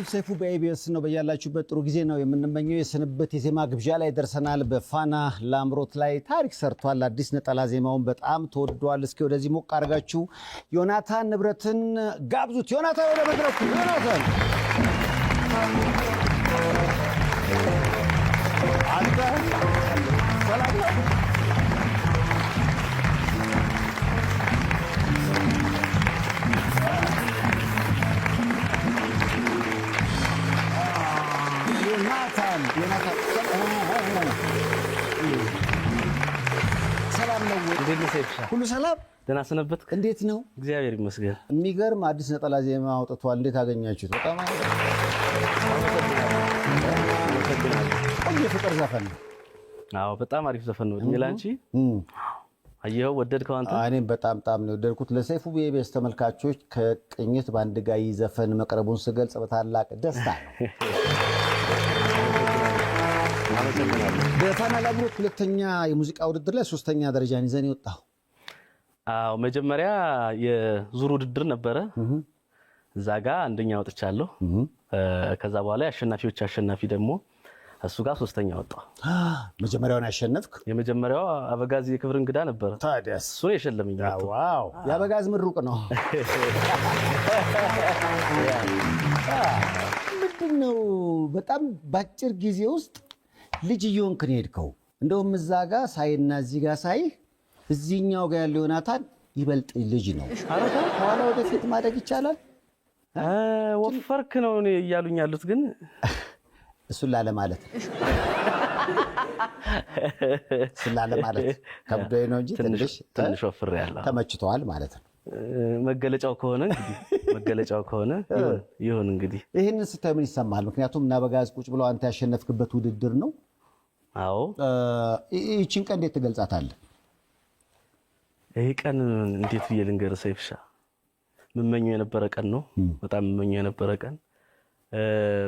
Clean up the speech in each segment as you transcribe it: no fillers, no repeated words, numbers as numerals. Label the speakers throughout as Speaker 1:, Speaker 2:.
Speaker 1: ያላችሁ ሰይፉ በኢቢኤስ ነው። በያላችሁበት ጥሩ ጊዜ ነው የምንመኘው። የስንበት የዜማ ግብዣ ላይ ደርሰናል። በፋና ላምሮት ላይ ታሪክ ሰርቷል። አዲስ ነጠላ ዜማውን በጣም ተወዷል። እስኪ ወደዚህ ሞቅ አድርጋችሁ ዮናታን ንብረትን ጋብዙት። ዮናታን ወደ መድረኩ። ዮናታን አንተ ሰላም ነው? ሰላም ነው?
Speaker 2: እንዴት ነህ ሰይፍሻ?
Speaker 1: ሁሉ ሰላም?
Speaker 2: ደህና ሰነበትክ?
Speaker 1: እንዴት ነው?
Speaker 2: እግዚአብሔር ይመስገን።
Speaker 1: የሚገርም አዲስ ነጠላ ዜማ አውጥቷል። እንዴት አገኛችሁት? በጣም ቆንጆ ፍቅር ዘፈን ነው።
Speaker 2: አዎ በጣም አሪፍ ዘፈን ነው። እድሜ ላንቺ። አየኸው? ወደድከው አንተ?
Speaker 1: እኔም በጣም ነው የወደድኩት። ለሰይፉ በኢቢኤስ ተመልካቾች ከቅኝት ባንድ ጋር ዘፈን መቅረቡን ስገልጽ በታላቅ ደስታ ነው። በፋና ላምሮት ሁለተኛ የሙዚቃ ውድድር ላይ ሶስተኛ ደረጃን ይዘን የወጣው።
Speaker 2: አዎ መጀመሪያ የዙር ውድድር ነበረ። እዛ ጋር አንደኛ ወጥቻለሁ። ከዛ በኋላ የአሸናፊዎች አሸናፊ ደግሞ እሱ ጋር ሶስተኛ ወጣ።
Speaker 1: መጀመሪያውን ያሸነፍክ?
Speaker 2: የመጀመሪያው አበጋዝ የክብር እንግዳ ነበረ።
Speaker 1: ታዲያስ
Speaker 2: እሱ ነው የሸለመኝ።
Speaker 1: ዋው! የአበጋዝ ምሩቅ ነው። ምንድነው በጣም ባጭር ጊዜ ውስጥ ልጅ እየሆንክ ነው የሄድከው። እንደውም እዛ ጋር ሳይና እዚህ ጋር ሳይ እዚህኛው ጋር ያለው ዮናታን ይበልጥ ልጅ ነው። ከኋላ ወደፊት ማደግ ይቻላል።
Speaker 2: ወፈርክ ነው እያሉኝ ያሉት ግን
Speaker 1: እሱን ላለማለት ከብዶኝ ነው እንጂ
Speaker 2: ትንሽ ወፍሬያለሁ።
Speaker 1: ተመችቷል ማለት ነው።
Speaker 2: መገለጫው ከሆነ ይሁን እንግዲህ።
Speaker 1: ይህንን ስታይ ምን ይሰማሃል? ምክንያቱም እና አበጋዝ ቁጭ ብለው አንተ ያሸነፍክበት ውድድር ነው።
Speaker 2: አዎ።
Speaker 1: ይህችን ቀን እንዴት ትገልጻታለህ?
Speaker 2: ይህ ቀን እንዴት ብዬ ልንገርህ ሰይፍሻ? ምመኘው የነበረ ቀን ነው። በጣም ምመኘው የነበረ ቀን።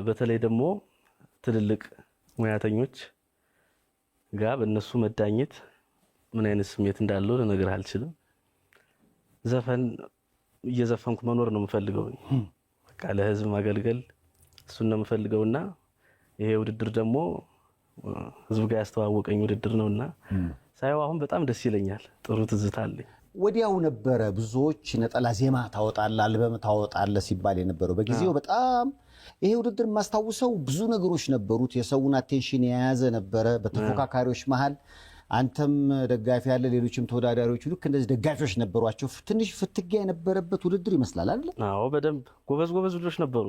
Speaker 2: በተለይ ደግሞ ትልልቅ ሙያተኞች ጋር በእነሱ መዳኘት ምን አይነት ስሜት እንዳለው ልነግርህ አልችልም። ዘፈን እየዘፈንኩ መኖር ነው የምፈልገው። በቃ ለህዝብ ማገልገል እሱን ነው የምፈልገውና ይሄ ውድድር ደግሞ ህዝብ ጋር ያስተዋወቀኝ ውድድር ነውና ሳይው አሁን በጣም ደስ ይለኛል። ጥሩ ትዝታ አለኝ።
Speaker 1: ወዲያው ነበረ ብዙዎች ነጠላ ዜማ ታወጣለህ፣ አልበም ታወጣለህ ሲባል የነበረው በጊዜው። በጣም ይሄ ውድድር የማስታውሰው ብዙ ነገሮች ነበሩት። የሰውን አቴንሽን የያዘ ነበረ በተፎካካሪዎች መሃል። አንተም ደጋፊ ያለ፣ ሌሎችም ተወዳዳሪዎች ልክ እንደዚህ ደጋፊዎች ነበሯቸው። ትንሽ ፍትጊያ የነበረበት ውድድር ይመስላል አይደል?
Speaker 2: አዎ በደንብ ጎበዝ ልጆች ነበሩ።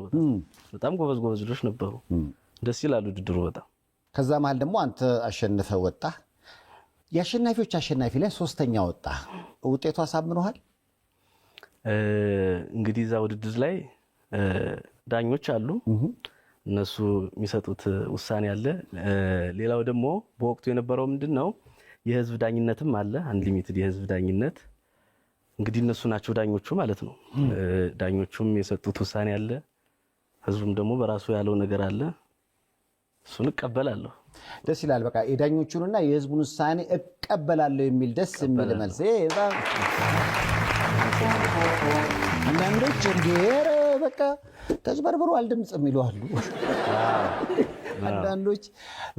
Speaker 2: በጣም ጎበዝ ልጆች ነበሩ። ደስ ይላል ውድድሩ በጣም። ከዛ
Speaker 1: መሃል ደግሞ አንተ አሸንፈ ወጣ። የአሸናፊዎች አሸናፊ ላይ ሶስተኛ ወጣ። ውጤቱ አሳምነዋል?
Speaker 2: እንግዲህ እዛ ውድድር ላይ ዳኞች አሉ። እነሱ የሚሰጡት ውሳኔ አለ። ሌላው ደግሞ በወቅቱ የነበረው ምንድነው የህዝብ ዳኝነትም አለ። አንሊሚትድ የህዝብ ዳኝነት። እንግዲህ እነሱ ናቸው ዳኞቹ ማለት ነው። ዳኞቹም የሰጡት ውሳኔ አለ። ህዝቡም ደግሞ በራሱ ያለው ነገር አለ። እሱን እቀበላለሁ።
Speaker 1: ደስ ይላል። በቃ የዳኞቹንና የህዝቡን ውሳኔ እቀበላለሁ የሚል ደስ የሚል መልስ። አንዳንዶች እንዲሄር በቃ ተጭበርብሯል ድምፅ የሚሉ አሉ። አንዳንዶች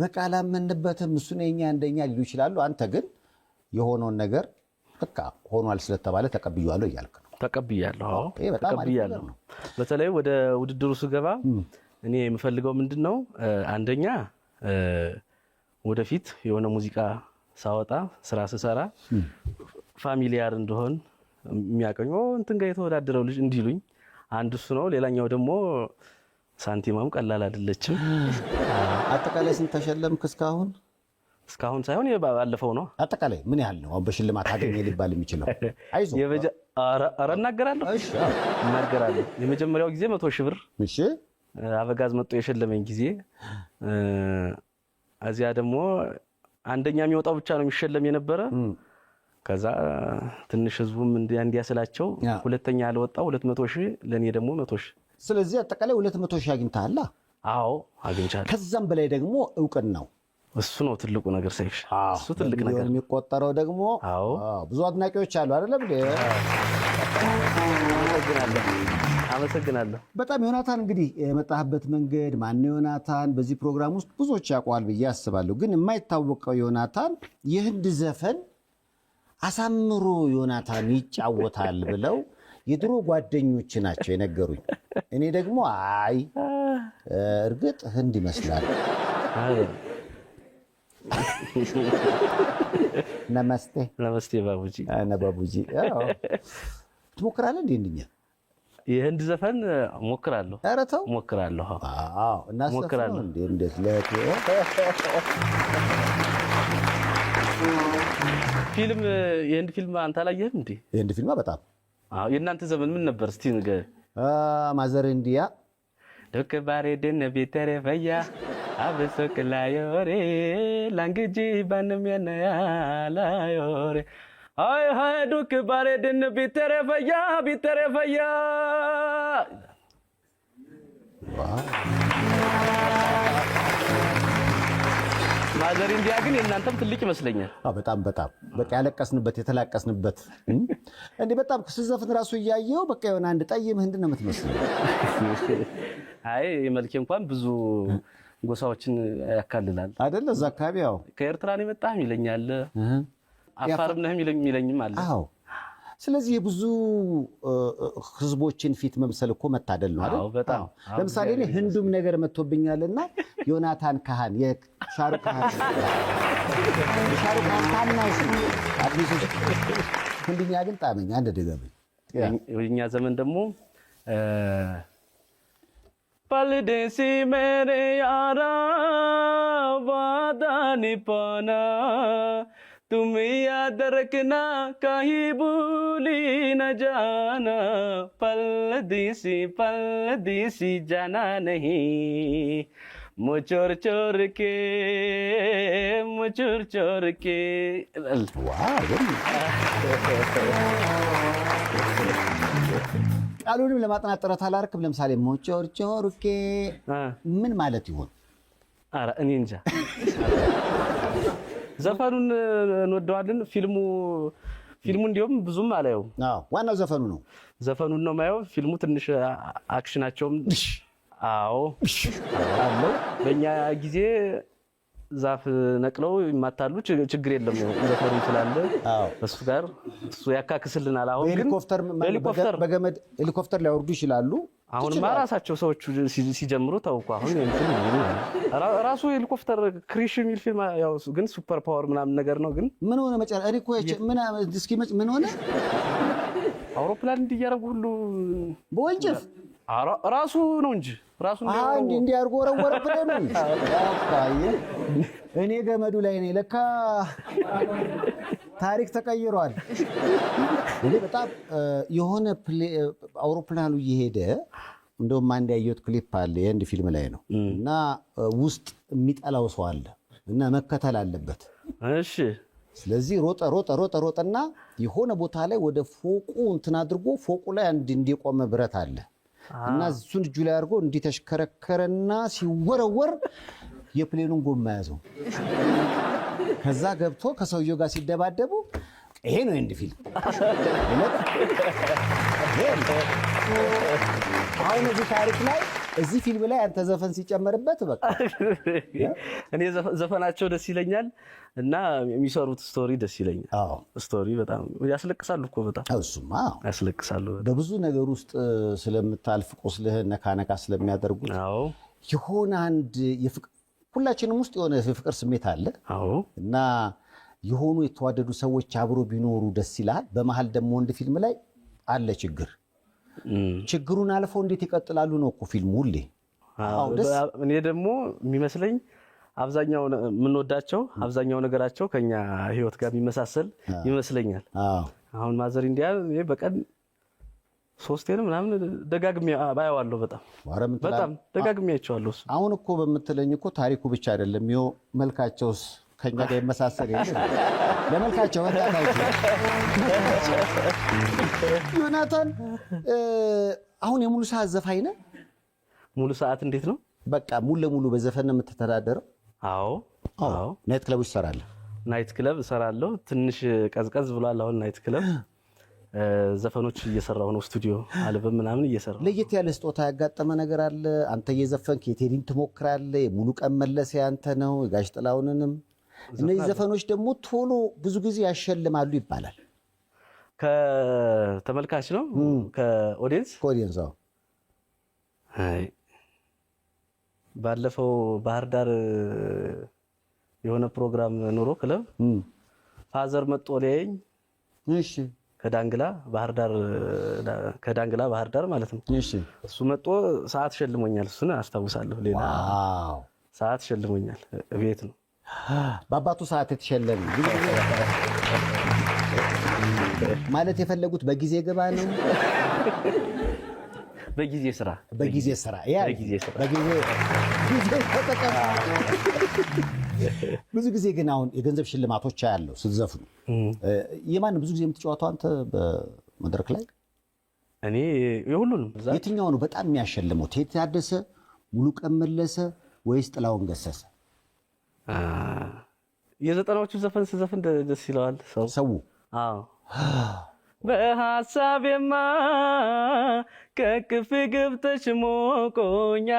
Speaker 1: በቃ አላመንበትም እሱን የኛ እንደኛ ሊሉ ይችላሉ። አንተ ግን የሆነውን ነገር በቃ ሆኗል ስለተባለ ተቀብያለሁ እያልክ ነው።
Speaker 2: ተቀብያለሁ።
Speaker 1: ይሄ በጣም
Speaker 2: ተቀብያለሁ። በተለይ ወደ ውድድሩ ስገባ እኔ የምፈልገው ምንድነው አንደኛ ወደፊት የሆነ ሙዚቃ ሳወጣ ስራ ስሰራ ፋሚሊያር እንደሆን የሚያቀኝ እንትን ጋር የተወዳደረው ልጅ እንዲሉኝ አንዱ እሱ ነው። ሌላኛው ደግሞ ሳንቲማም ቀላል አይደለችም።
Speaker 1: አጠቃላይ ስንት ተሸለምክ እስካሁን?
Speaker 2: እስካሁን ሳይሆን ባለፈው ነው።
Speaker 1: አጠቃላይ ምን ያህል ነው በሽልማት አገኘ ሊባል የሚችለው? አይዞህ
Speaker 2: ኧረ እናገራለሁ። የመጀመሪያው ጊዜ 100,000 ብር።
Speaker 1: እሺ።
Speaker 2: አበጋዝ መጥቶ የሸለመኝ ጊዜ። እዚያ ደግሞ አንደኛ የሚወጣው ብቻ ነው የሚሸለም የነበረ። ከዛ ትንሽ ህዝቡም እንዲያስላቸው ሁለተኛ ያልወጣው 200,000 ለኔ ደግሞ 100,000።
Speaker 1: ስለዚህ አጠቃላይ 200,000 አግኝተሃል?
Speaker 2: አዎ አግኝቻለሁ።
Speaker 1: ከዛም በላይ ደግሞ እውቅናው
Speaker 2: እሱ ነው ትልቁ ነገር ሰይፍሻ። እሱ ትልቅ ነገር
Speaker 1: የሚቆጠረው ደግሞ ብዙ አድናቂዎች አሉ አይደለም እንዴ?
Speaker 2: አመሰግናለሁ።
Speaker 1: በጣም ዮናታን፣ እንግዲህ የመጣህበት መንገድ ማነው ዮናታን በዚህ ፕሮግራም ውስጥ ብዙዎች ያውቀዋል ብዬ አስባለሁ። ግን የማይታወቀው ዮናታን የህንድ ዘፈን አሳምሮ ዮናታን ይጫወታል ብለው የድሮ ጓደኞች ናቸው የነገሩኝ። እኔ ደግሞ አይ እርግጥ ህንድ ይመስላል። ነመስቴ
Speaker 2: ነመስቴ ባቡጂ
Speaker 1: ባቡጂ ትሞክራለህ እንዴ? እንደኛ
Speaker 2: የህንድ ዘፈን ሞክራለሁ።
Speaker 1: ኧረ ተው
Speaker 2: ሞክራለሁ።
Speaker 1: አዎ እናስፈራለን እንዴ? እንዴት ለቱ
Speaker 2: ፊልም የህንድ ፊልም አንተ አላየህም እንዴ?
Speaker 1: የህንድ ፊልም በጣም
Speaker 2: የእናንተ ዘመን ምን ነበር እስቲ ንገር።
Speaker 1: ማዘር እንዲያ
Speaker 2: ዶክ ባሬ ደነ ቢተሬ ፈያ አብሶክ ላዮሬ ላንግጂ ባንሚያና ላዮሬ አይ ሃይ ዶክ ባሬ ደነ ቢተሬ ፈያ ማዘር እንዲያ ግን የእናንተም ትልቅ ይመስለኛል።
Speaker 1: በጣም በቃ ያለቀስንበት የተላቀስንበት እንዴ! በጣም ስዘፍን ራሱ እያየው በቃ የሆነ አንድ ጠይም ህንድ ነው የምትመስለው።
Speaker 2: አይ የመልኬ እንኳን ብዙ ጎሳዎችን ያካልላል
Speaker 1: አይደለ? እዛ አካባቢ ያው
Speaker 2: ከኤርትራ ነው የመጣህ ይለኛል፣ አፋርም ነህ ይለኝም አለ። አዎ
Speaker 1: ስለዚህ የብዙ ህዝቦችን ፊት መምሰል እኮ መታደል ነው አይደል?
Speaker 2: በጣም
Speaker 1: ለምሳሌ እኔ ህንዱም ነገር መጥቶብኛልና ዮናታን ካህን የሻሩክ ካህን ታናሽ አዲስ ህንድኛ ግን ጣመኛ እንደደገመኝ
Speaker 2: የኛ ዘመን ደግሞ ፓልዴሲ ሜሬ ያራ ዋዳ ኒፓና तुम याद रखना कहीं भूली न जाना पलदीसी जाना नहीं मुचोर चोर के
Speaker 1: ቃሉንም ለማጥናት ጥረት አላደረክም? ለምሳሌ ሙቾር ቾርኬ ምን ማለት ይሆን?
Speaker 2: ኧረ እኔ እንጃ። ዘፈኑን እንወደዋለን። ፊልሙ እንዲያውም ብዙም አላየውም።
Speaker 1: ዋናው ዘፈኑ ነው።
Speaker 2: ዘፈኑን ነው ማየው። ፊልሙ ትንሽ አክሽናቸውም አለው። በእኛ ጊዜ ዛፍ ነቅለው ይማታሉ፣ ችግር የለም ነው ዘፈኑ ስላለ እሱ ጋር እሱ ያካክስልናል። አሁን ግን በገመድ ሄሊኮፕተር ሊያወርዱ ይችላሉ። አሁንማ ራሳቸው ሰዎቹ ሲጀምሩ ታውቁ። አሁን ራሱ ሄሊኮፕተር ክሪሽ የሚል ፊልም ያው ግን ሱፐር ፓወር ምናምን ነገር ነው። ግን
Speaker 1: ምን ሆነ መጨረሻ እኔ እኮ ምን ሆነ
Speaker 2: አውሮፕላን እንዲያረጉ ሁሉ
Speaker 1: በወንጀል
Speaker 2: ራሱ ነው እንጂ ራሱ
Speaker 1: እንዲያርጎ ወረወረ ብለ ነው። እኔ ገመዱ ላይ ነኝ ለካ ታሪክ ተቀይሯል። እኔ በጣም የሆነ አውሮፕላኑ እየሄደ እንደውም አንድ ያየሁት ክሊፕ አለ የህንድ ፊልም ላይ ነው እና ውስጥ የሚጠላው ሰው አለ እና መከተል አለበት።
Speaker 2: እሺ
Speaker 1: ስለዚህ ሮጠና የሆነ ቦታ ላይ ወደ ፎቁ እንትን አድርጎ ፎቁ ላይ አንድ እንዲቆመ ብረት አለ እና እሱን እጁ ላይ አድርጎ እንዲተሽከረከረና ሲወረወር የፕሌኑን ጎማ ያዘው። ከዛ ገብቶ ከሰውየው ጋር ሲደባደቡ ይሄ ነው የህንድ ፊልም። አሁን እዚህ ታሪክ ላይ እዚህ ፊልም ላይ አንተ ዘፈን ሲጨመርበት በቃ
Speaker 2: እኔ ዘፈናቸው ደስ ይለኛል እና የሚሰሩት ስቶሪ ደስ ይለኛል። ስቶሪ በጣም ያስለቅሳሉ እኮ በጣም እሱማ ያስለቅሳሉ። በብዙ ነገር ውስጥ ስለምታልፍ ቁስልህን ነካ ስለሚያደርጉት የሆነ አንድ ሁላችንም ውስጥ የሆነ የፍቅር ስሜት አለ እና የሆኑ የተዋደዱ ሰዎች አብሮ ቢኖሩ ደስ ይላል። በመሃል ደግሞ ወንድ ፊልም ላይ አለ ችግሩን አልፈው እንዴት ይቀጥላሉ ነው እኮ ፊልሙ ሁሌ። እኔ ደግሞ የሚመስለኝ አብዛኛው የምንወዳቸው አብዛኛው ነገራቸው ከኛ ህይወት ጋር የሚመሳሰል ይመስለኛል። አሁን ማዘር እንዲያ በቀን 3 ምናምን ደጋግሜ ባየዋለሁ። በጣም ደጋግሜ አይቼዋለሁ።
Speaker 1: አሁን እኮ በምትለኝ እኮ ታሪኩ ብቻ አይደለም ይኸው መልካቸውስ ከኛ ጋር ይመሳሰል ይሄ ለመልካቸው ወጣታቸው ዮናታን አሁን የሙሉ ሰዓት ዘፋኝ ነህ?
Speaker 2: ሙሉ ሰዓት እንዴት ነው?
Speaker 1: በቃ ሙሉ ለሙሉ በዘፈን ነው የምትተዳደረው?
Speaker 2: አዎ
Speaker 1: ናይት ክለቦች ትሰራለህ?
Speaker 2: ናይት ክለብ እሰራለሁ። ትንሽ ቀዝቀዝ ብሏል አሁን ናይት ክለብ። ዘፈኖች እየሰራሁ ነው፣ ስቱዲዮ አልበም ምናምን እየሰራሁ።
Speaker 1: ለየት ያለ ስጦታ ያጋጠመ ነገር አለ? አንተ እየዘፈንክ የቴዲን ትሞክራለህ፣ የሙሉ ቀን መለሰ ያንተ ነው፣ የጋሽ ጥላሁንንም። እነዚህ ዘፈኖች ደግሞ ቶሎ ብዙ ጊዜ ያሸልማሉ ይባላል።
Speaker 2: ከተመልካች ነው ከኦዲየንስ
Speaker 1: ከኦዲየንስ?
Speaker 2: አይ ባለፈው ባህር ዳር የሆነ ፕሮግራም ኑሮ ክለብ ፋዘር መጥቶ ሊያየኝ፣
Speaker 1: እሺ
Speaker 2: ከዳንግላ ባህር ዳር ማለት ነው።
Speaker 1: እሺ
Speaker 2: እሱ መጥቶ ሰዓት ሸልሞኛል። እሱን አስታውሳለሁ። ሌላ ሰዓት ሸልሞኛል። ቤት ነው
Speaker 1: በአባቱ ሰዓት የተሸለመ ማለት የፈለጉት በጊዜ ገባ ነው።
Speaker 2: በጊዜ ስራ
Speaker 1: ብዙ ጊዜ ግን አሁን የገንዘብ ሽልማቶች ያለው ስትዘፍኑ የማን ብዙ ጊዜ የምትጫወተው አንተ በመድረክ ላይ?
Speaker 2: እኔ የሁሉንም።
Speaker 1: የትኛው ነው በጣም የሚያሸልመው? ቴዲ ታደሰ፣ ሙሉቀን መለሰ ወይስ ጥላሁን ገሰሰ?
Speaker 2: የዘጠናዎቹ ዘፈን ስዘፍን ደስ ይለዋል ሰው። አዎ በሐሳቤማ ከቅፍ ገብተሽ ሞቆኛል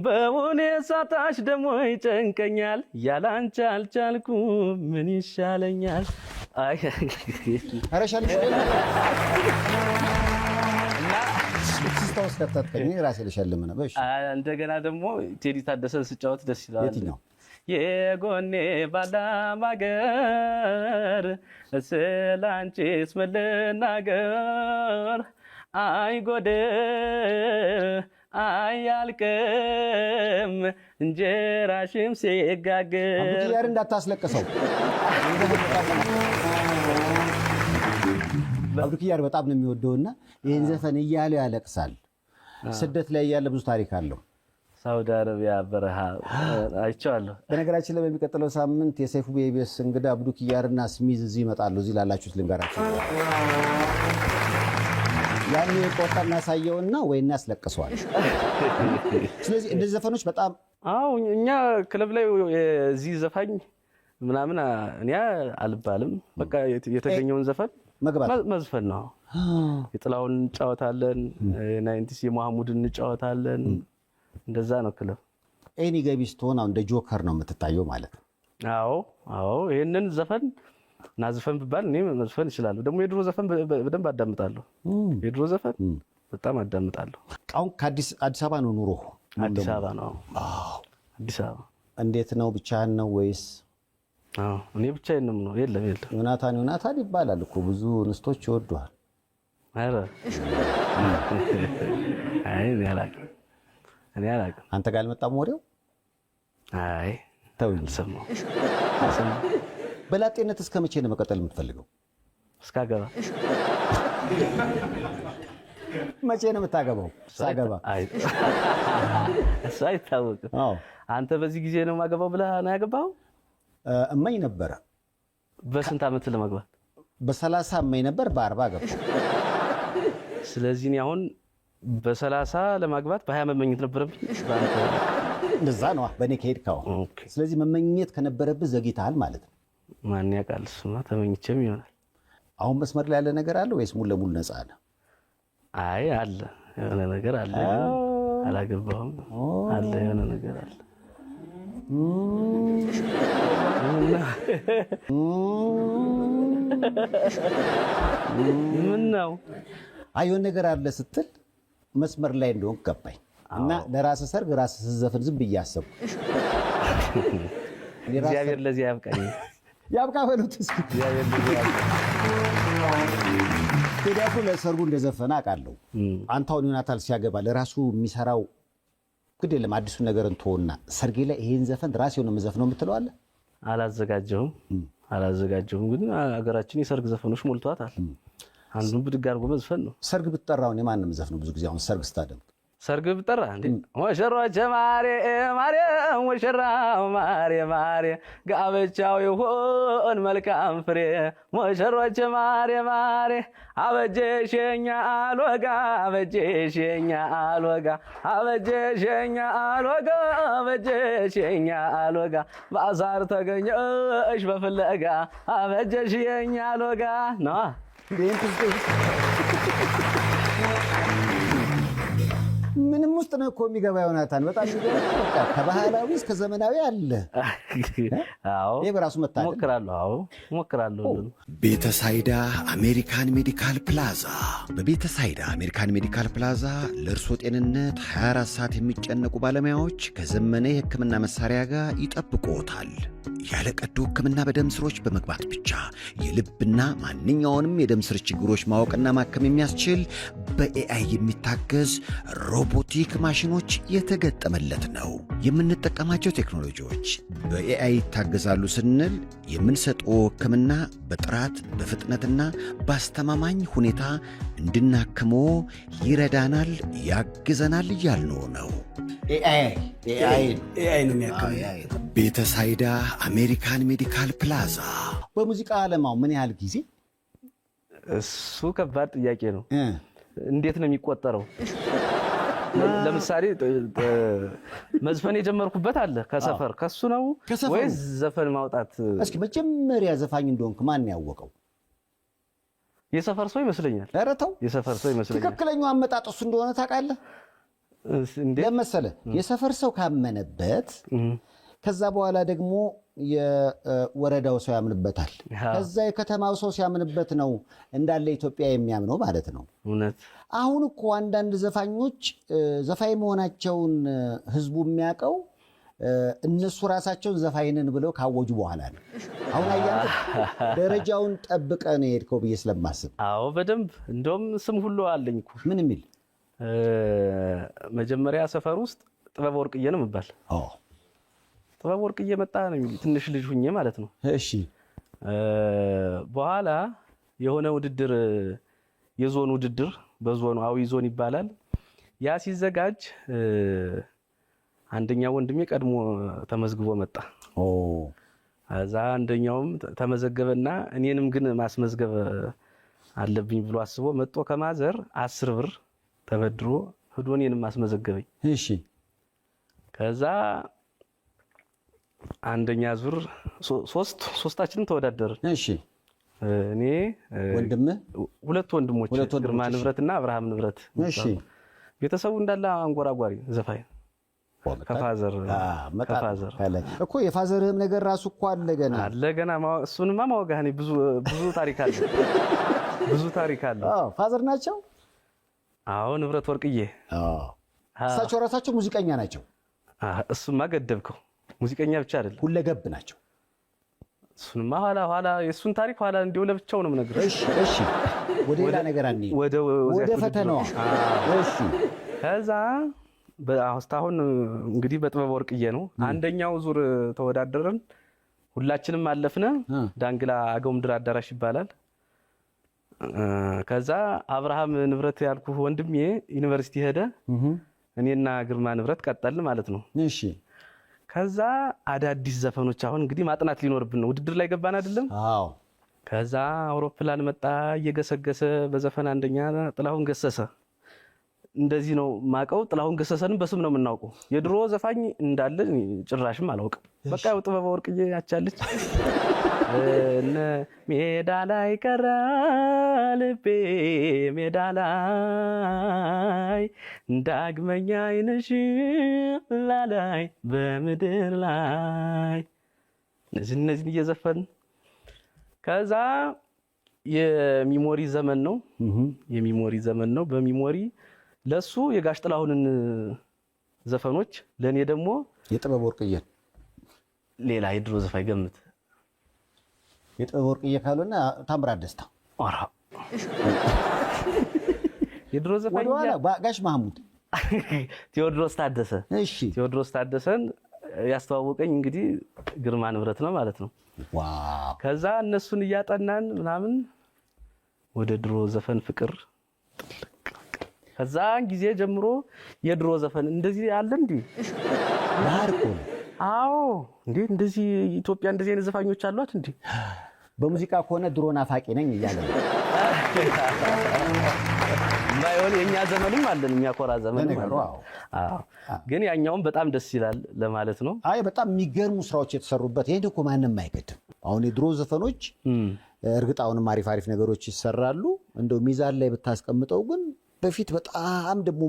Speaker 2: በውኔ ሳታሽ ደሞ ይጨንቀኛል ያላንቺ አልቻልኩ ምን ይሻለኛል። አይ
Speaker 1: አረሻልሽ እና ስታውስ ከተተከኝ ራሴ ልሸልም ነው። እሺ
Speaker 2: እንደገና ደግሞ ቴዲ ታደሰን ስጫወት ደስ ይላል።
Speaker 1: የትኛው?
Speaker 2: የጎኔ ባላማገር ስላንቺስ ምን ልናገር አይጎድል አያልቅም እንጀራሽም ሲጋገር።
Speaker 1: አብዱኪ ያር እንዳታስለቅሰው። አብዱኪ ያር በጣም ነው የሚወደውና ይሄን ዘፈን እያለ ያለቅሳል። ስደት ላይ ያለ ብዙ ታሪክ አለው።
Speaker 2: ሳውዲ አረቢያ በረሃ አይቼዋለሁ።
Speaker 1: በነገራችን ላይ በሚቀጥለው ሳምንት የሰይፉ በኢቢኤስ እንግዳ አብዱኪ ያርና ስሚዝ እዚህ ይመጣሉ። እዚህ ላላችሁት ልንገራችሁ። ያኔ ቆጣ እናሳየውና ወይና ያስለቅሰዋል። ስለዚህ እንደዚህ ዘፈኖች በጣም
Speaker 2: እኛ ክለብ ላይ እዚህ ዘፋኝ ምናምን እኔ አልባልም። በቃ የተገኘውን ዘፈን መዝፈን ነው። የጥላውን እንጫወታለን፣ ናይንቲስ የመሐሙድን እንጫወታለን። እንደዛ ነው ክለብ።
Speaker 1: ኤኒ ገቢ ስትሆን አሁን እንደ ጆከር ነው የምትታየው ማለት ነው።
Speaker 2: አዎ ይሄንን ዘፈን ናዝፈን ብባል እኔ መዝፈን እችላለሁ። ደግሞ የድሮ ዘፈን በደንብ አዳምጣለሁ። የድሮ ዘፈን በጣም አዳምጣለሁ።
Speaker 1: አሁን ከአዲስ አበባ ነው ኑሮ?
Speaker 2: አዲስ አበባ ነው። አዲስ አበባ። እንዴት
Speaker 1: ነው? ብቻህን ነው ወይስ?
Speaker 2: እኔ ብቻዬን ነው የምኖረው። የለም
Speaker 1: ዮናታን ይባላል እኮ ብዙ እንስቶች ይወዱሃል።
Speaker 2: ኧረ አይ እኔ አላውቅም።
Speaker 1: አንተ ጋር አልመጣም ወሬው?
Speaker 2: አይ
Speaker 1: ተውኝ። በላጤነት እስከ መቼ ነው መቀጠል የምትፈልገው?
Speaker 2: እስካገባ።
Speaker 1: መቼ ነው የምታገባው? ሳገባ
Speaker 2: እሱ አይታወቅም። አንተ በዚህ ጊዜ ነው የማገባው ብለህ ነው ያገባኸው?
Speaker 1: እመኝ ነበረ።
Speaker 2: በስንት ዓመት ለማግባት?
Speaker 1: በ30 እመኝ ነበር፣ በ40 ገባ።
Speaker 2: ስለዚህ እኔ አሁን በ30 ለማግባት በ20 መመኘት ነበረብኝ።
Speaker 1: እንደዛ ነው በእኔ ከሄድከው። ስለዚህ መመኘት ከነበረብህ ዘግይተሃል ማለት ነው።
Speaker 2: ማን ያውቃል? እሱማ ተመኝቼም ይሆናል።
Speaker 1: አሁን መስመር ላይ ያለ ነገር አለ ወይስ ሙሉ ለሙሉ ነፃ ነህ?
Speaker 2: አይ አለ፣ የሆነ ነገር አለ። አላገባሁም። አለ፣ የሆነ ነገር አለ። ምን ነው?
Speaker 1: አይ የሆነ ነገር አለ ስትል መስመር ላይ እንደሆንክ ገባኝ እና ለራስህ ሰርግ ራስህ ስትዘፍን ዝም ብዬ አሰብኩ።
Speaker 2: እግዚአብሔር ለዚህ ያብቃኝ።
Speaker 1: ያብቃ በሉት እስኪ። ቴዲ አፍሮ ለሰርጉ እንደዘፈነ አውቃለሁ። አንተ አሁን ዮናታን ሲያገባ ለራሱ የሚሰራው ግድ የለም አዲሱን ነገር እንተውና ሰርጌ ላይ ይሄን ዘፈን ራሴ ነው የምዘፍነው የምትለው አለ?
Speaker 2: አላዘጋጀሁም፣ ግን ሀገራችን የሰርግ ዘፈኖች ሞልቷታል። አንዱን ብድግ አድርጎ መዝፈን ነው።
Speaker 1: ሰርግ ብትጠራው እኔ ማንም ዘፍነው ብዙ ጊዜ አሁን ሰርግ ስታደም
Speaker 2: ሰርግ ብጠራ እንዴ ሙሽሮች ማሬ ማሬ ሙሽራው ማሬ ማሬ ጋብቻው ይሁን መልካም ፍሬ ሙሽሮች ማሬ ማሬ አበጀሽኛ አልወጋ አበጀሽኛ አልወጋ አበጀሽኛ አልወጋ አበጀሽኛ አልወጋ ባዛር ተገኘሽ በፍለጋ አበጀሽኛ አልወጋ ነው
Speaker 1: ምንም ውስጥ ነው እኮ የሚገባ ዮናታን በጣም በቃ ከባህላዊ እስከ ዘመናዊ አለ።
Speaker 2: አዎ
Speaker 1: ይሄ በራሱ መታደል
Speaker 2: ሞክራለሁ። አዎ ሞክራለሁ።
Speaker 3: ቤተሳይዳ አሜሪካን ሜዲካል ፕላዛ። በቤተሳይዳ አሜሪካን ሜዲካል ፕላዛ ለእርሶ ጤንነት 24 ሰዓት የሚጨነቁ ባለሙያዎች ከዘመነ የሕክምና መሳሪያ ጋር ይጠብቅዎታል። ያለ ቀዶ ሕክምና በደም ስሮች በመግባት ብቻ የልብና ማንኛውንም የደም ስር ችግሮች ማወቅና ማከም የሚያስችል በኤአይ የሚታገዝ ሮቦቲክ ማሽኖች የተገጠመለት ነው። የምንጠቀማቸው ቴክኖሎጂዎች በኤአይ ይታገዛሉ ስንል የምንሰጠው ሕክምና በጥራት በፍጥነትና በአስተማማኝ ሁኔታ እንድናክሞ ይረዳናል፣ ያግዘናል እያልነው ነው።
Speaker 1: ኤአይ ነው የሚያክመው።
Speaker 3: ቤተሳይዳ አሜሪካን ሜዲካል ፕላዛ።
Speaker 1: በሙዚቃ ዓለማው ምን ያህል ጊዜ?
Speaker 2: እሱ ከባድ ጥያቄ ነው። እንዴት ነው የሚቆጠረው? ለምሳሌ መዝፈን የጀመርኩበት አለ ከሰፈር ከሱ ነው ወይስ ዘፈን ማውጣት?
Speaker 1: እስኪ መጀመሪያ ዘፋኝ እንደሆንክ ማን ያወቀው?
Speaker 2: የሰፈር ሰው ይመስለኛል።
Speaker 1: ኧረ ተው፣
Speaker 2: የሰፈር ሰው ይመስለኛል።
Speaker 1: ትክክለኛው አመጣጥ እሱ እንደሆነ ታውቃለህ? ለመሰለ የሰፈር ሰው ካመነበት ከዛ በኋላ ደግሞ የወረዳው ሰው ያምንበታል። ከዛ የከተማው ሰው ሲያምንበት ነው እንዳለ ኢትዮጵያ የሚያምነው ማለት ነው።
Speaker 2: እውነት።
Speaker 1: አሁን እኮ አንዳንድ ዘፋኞች ዘፋኝ መሆናቸውን ህዝቡ የሚያውቀው እነሱ ራሳቸውን ዘፋኝነን ብለው ካወጁ በኋላ ነው። አሁን አያንተ ደረጃውን ጠብቀ ነው የሄድከው ብዬ ስለማስብ።
Speaker 2: አዎ በደንብ እንደውም ስም ሁሉ አለኝ እኮ።
Speaker 1: ምን የሚል?
Speaker 2: መጀመሪያ ሰፈር ውስጥ ጥበብ ወርቅዬ ነው የምባል። ጥበብ ወርቅዬ መጣ ነው የሚል ትንሽ ልጅ ሁኜ ማለት ነው።
Speaker 1: እሺ።
Speaker 2: በኋላ የሆነ ውድድር የዞን ውድድር በዞኑ አዊ ዞን ይባላል። ያ ሲዘጋጅ አንደኛው ወንድሜ ቀድሞ ተመዝግቦ መጣ። እዛ አንደኛውም ተመዘገበና እኔንም ግን ማስመዝገብ አለብኝ ብሎ አስቦ መጥቶ ከማዘር 10 ብር ተበድሮ ሄዶ እኔንም ማስመዘገበኝ።
Speaker 1: እሺ። ከዛ
Speaker 2: አንደኛ ዙር ሶስታችንም ተወዳደርን።
Speaker 1: እሺ።
Speaker 2: እኔ ሁለት ወንድሞች ግርማ ንብረትና አብርሃም ንብረት።
Speaker 1: እሺ።
Speaker 2: ቤተሰቡ እንዳለ አንጎራጓሪ ዘፋኝ ከፋዘር
Speaker 1: እኮ የፋዘርህም ነገር ራሱ እኮ አለ ገና
Speaker 2: እሱንማ ማወጋህ እኔ ብዙ ታሪክ አለ። ብዙ ታሪክ አለ።
Speaker 1: ፋዘር ናቸው?
Speaker 2: አዎ ንብረት ወርቅዬ።
Speaker 1: እሳቸው ራሳቸው ሙዚቀኛ ናቸው?
Speaker 2: እሱማ ገደብከው። ሙዚቀኛ ብቻ አይደለም
Speaker 1: ሁለገብ ናቸው።
Speaker 2: እሱንማ ኋላ የእሱን ታሪክ ኋላ እንዲሁ ለብቻው ነው የምነግርህ።
Speaker 1: እሺ ወደ ሌላ ነገር አንሂድ፣ ወደ ፈተናው። እሺ። ከዛ
Speaker 2: አሁን እንግዲህ በጥበብ ወርቅዬ ነው አንደኛው ዙር ተወዳደርን። ሁላችንም አለፍነ። ዳንግላ አገው ምድር አዳራሽ ይባላል። ከዛ አብርሃም ንብረት ያልኩህ ወንድሜ ዩኒቨርሲቲ ሄደ። እኔና ግርማ ንብረት ቀጠልን ማለት ነው።
Speaker 1: እሺ።
Speaker 2: ከዛ አዳዲስ ዘፈኖች አሁን እንግዲህ ማጥናት ሊኖርብን ነው። ውድድር ላይ ገባን አይደለም?
Speaker 1: አዎ።
Speaker 2: ከዛ አውሮፕላን መጣ እየገሰገሰ በዘፈን አንደኛ ጥላሁን ገሰሰ። እንደዚህ ነው ማቀው። ጥላሁን ገሰሰንም በስም ነው የምናውቀው። የድሮ ዘፋኝ እንዳለ ጭራሽም አላውቅም። በቃ ጥበብ ወርቅዬ ያቻለች እነ ሜዳ ላይ ቀረ ልቤ ሜዳ ላይ ዳግመኛ አይንሽ ላላይ በምድር ላይ እነዚህን እየዘፈን ከዛ የሚሞሪ ዘመን ነው። የሚሞሪ ዘመን ነው። በሚሞሪ ለሱ የጋሽ ጥላሁንን ዘፈኖች ለኔ ደግሞ
Speaker 1: የጥበብ ወርቅዬ
Speaker 2: ሌላ የድሮ ዘፋኝ ገምት።
Speaker 1: የጥበብ ወርቅዬ ካልሆነ ታምራት ደስታ።
Speaker 2: ኦራ የድሮ ዘፋኝ
Speaker 1: ጋሽ ማህሙድ
Speaker 2: ቴዎድሮስ ታደሰ።
Speaker 1: እሺ።
Speaker 2: ቴዎድሮስ ታደሰን ያስተዋወቀኝ እንግዲህ ግርማ ንብረት ነው ማለት ነው።
Speaker 1: ዋው።
Speaker 2: ከዛ እነሱን እያጠናን ምናምን ወደ ድሮ ዘፈን ፍቅር ከዛን ጊዜ ጀምሮ የድሮ ዘፈን እንደዚህ አለ እንዴ?
Speaker 1: ማርኮ
Speaker 2: አዎ እንዴ እንደዚህ ኢትዮጵያ እንደዚህ አይነት ዘፋኞች አሏት እንዴ?
Speaker 1: በሙዚቃ ከሆነ ድሮ ናፋቂ ነኝ እያለ ነው።
Speaker 2: ባይሆን የኛ ዘመንም አለን የሚያኮራ ዘመንም አለ። አዎ ግን ያኛውም በጣም ደስ ይላል ለማለት ነው።
Speaker 1: አይ በጣም የሚገርሙ ስራዎች የተሰሩበት ይሄን እኮ ማንንም አይገድም። አሁን የድሮ ዘፈኖች እርግጥ አሁንም አሪፍ ነገሮች ይሰራሉ። እንደው ሚዛን ላይ ብታስቀምጠው ግን በፊት በጣም ደግሞ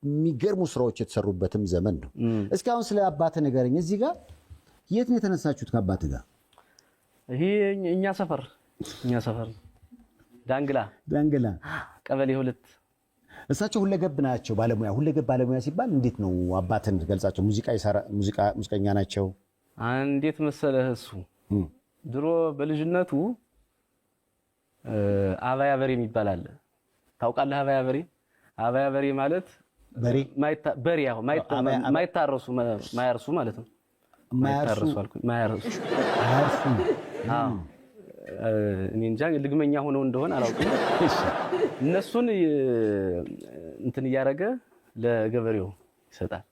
Speaker 1: የሚገርሙ ስራዎች የተሰሩበትም ዘመን ነው። እስኪ አሁን ስለ አባትህ ንገረኝ። እዚህ ጋር የት ነው የተነሳችሁት ከአባትህ ጋር?
Speaker 2: ይሄ እኛ ሰፈር ዳንግላ ቀበሌ 2።
Speaker 1: እሳቸው ሁለገብ ናቸው ባለሙያ። ሁለገብ ባለሙያ ሲባል እንዴት ነው አባትን ገልጻቸው? ሙዚቀኛ ናቸው።
Speaker 2: እንዴት መሰለህ እሱ ድሮ በልጅነቱ አባያ በሬ የሚባል አለ። ታውቃለህ? አባያ በሬ ማለት በሬ ያው ማይታረሱ ማያርሱ ማለት ነው። ማያርሱ እኔ እንጃ ልግመኛ ሆነው እንደሆነ አላውቅም። እነሱን እንትን እያደረገ ለገበሬው ይሰጣል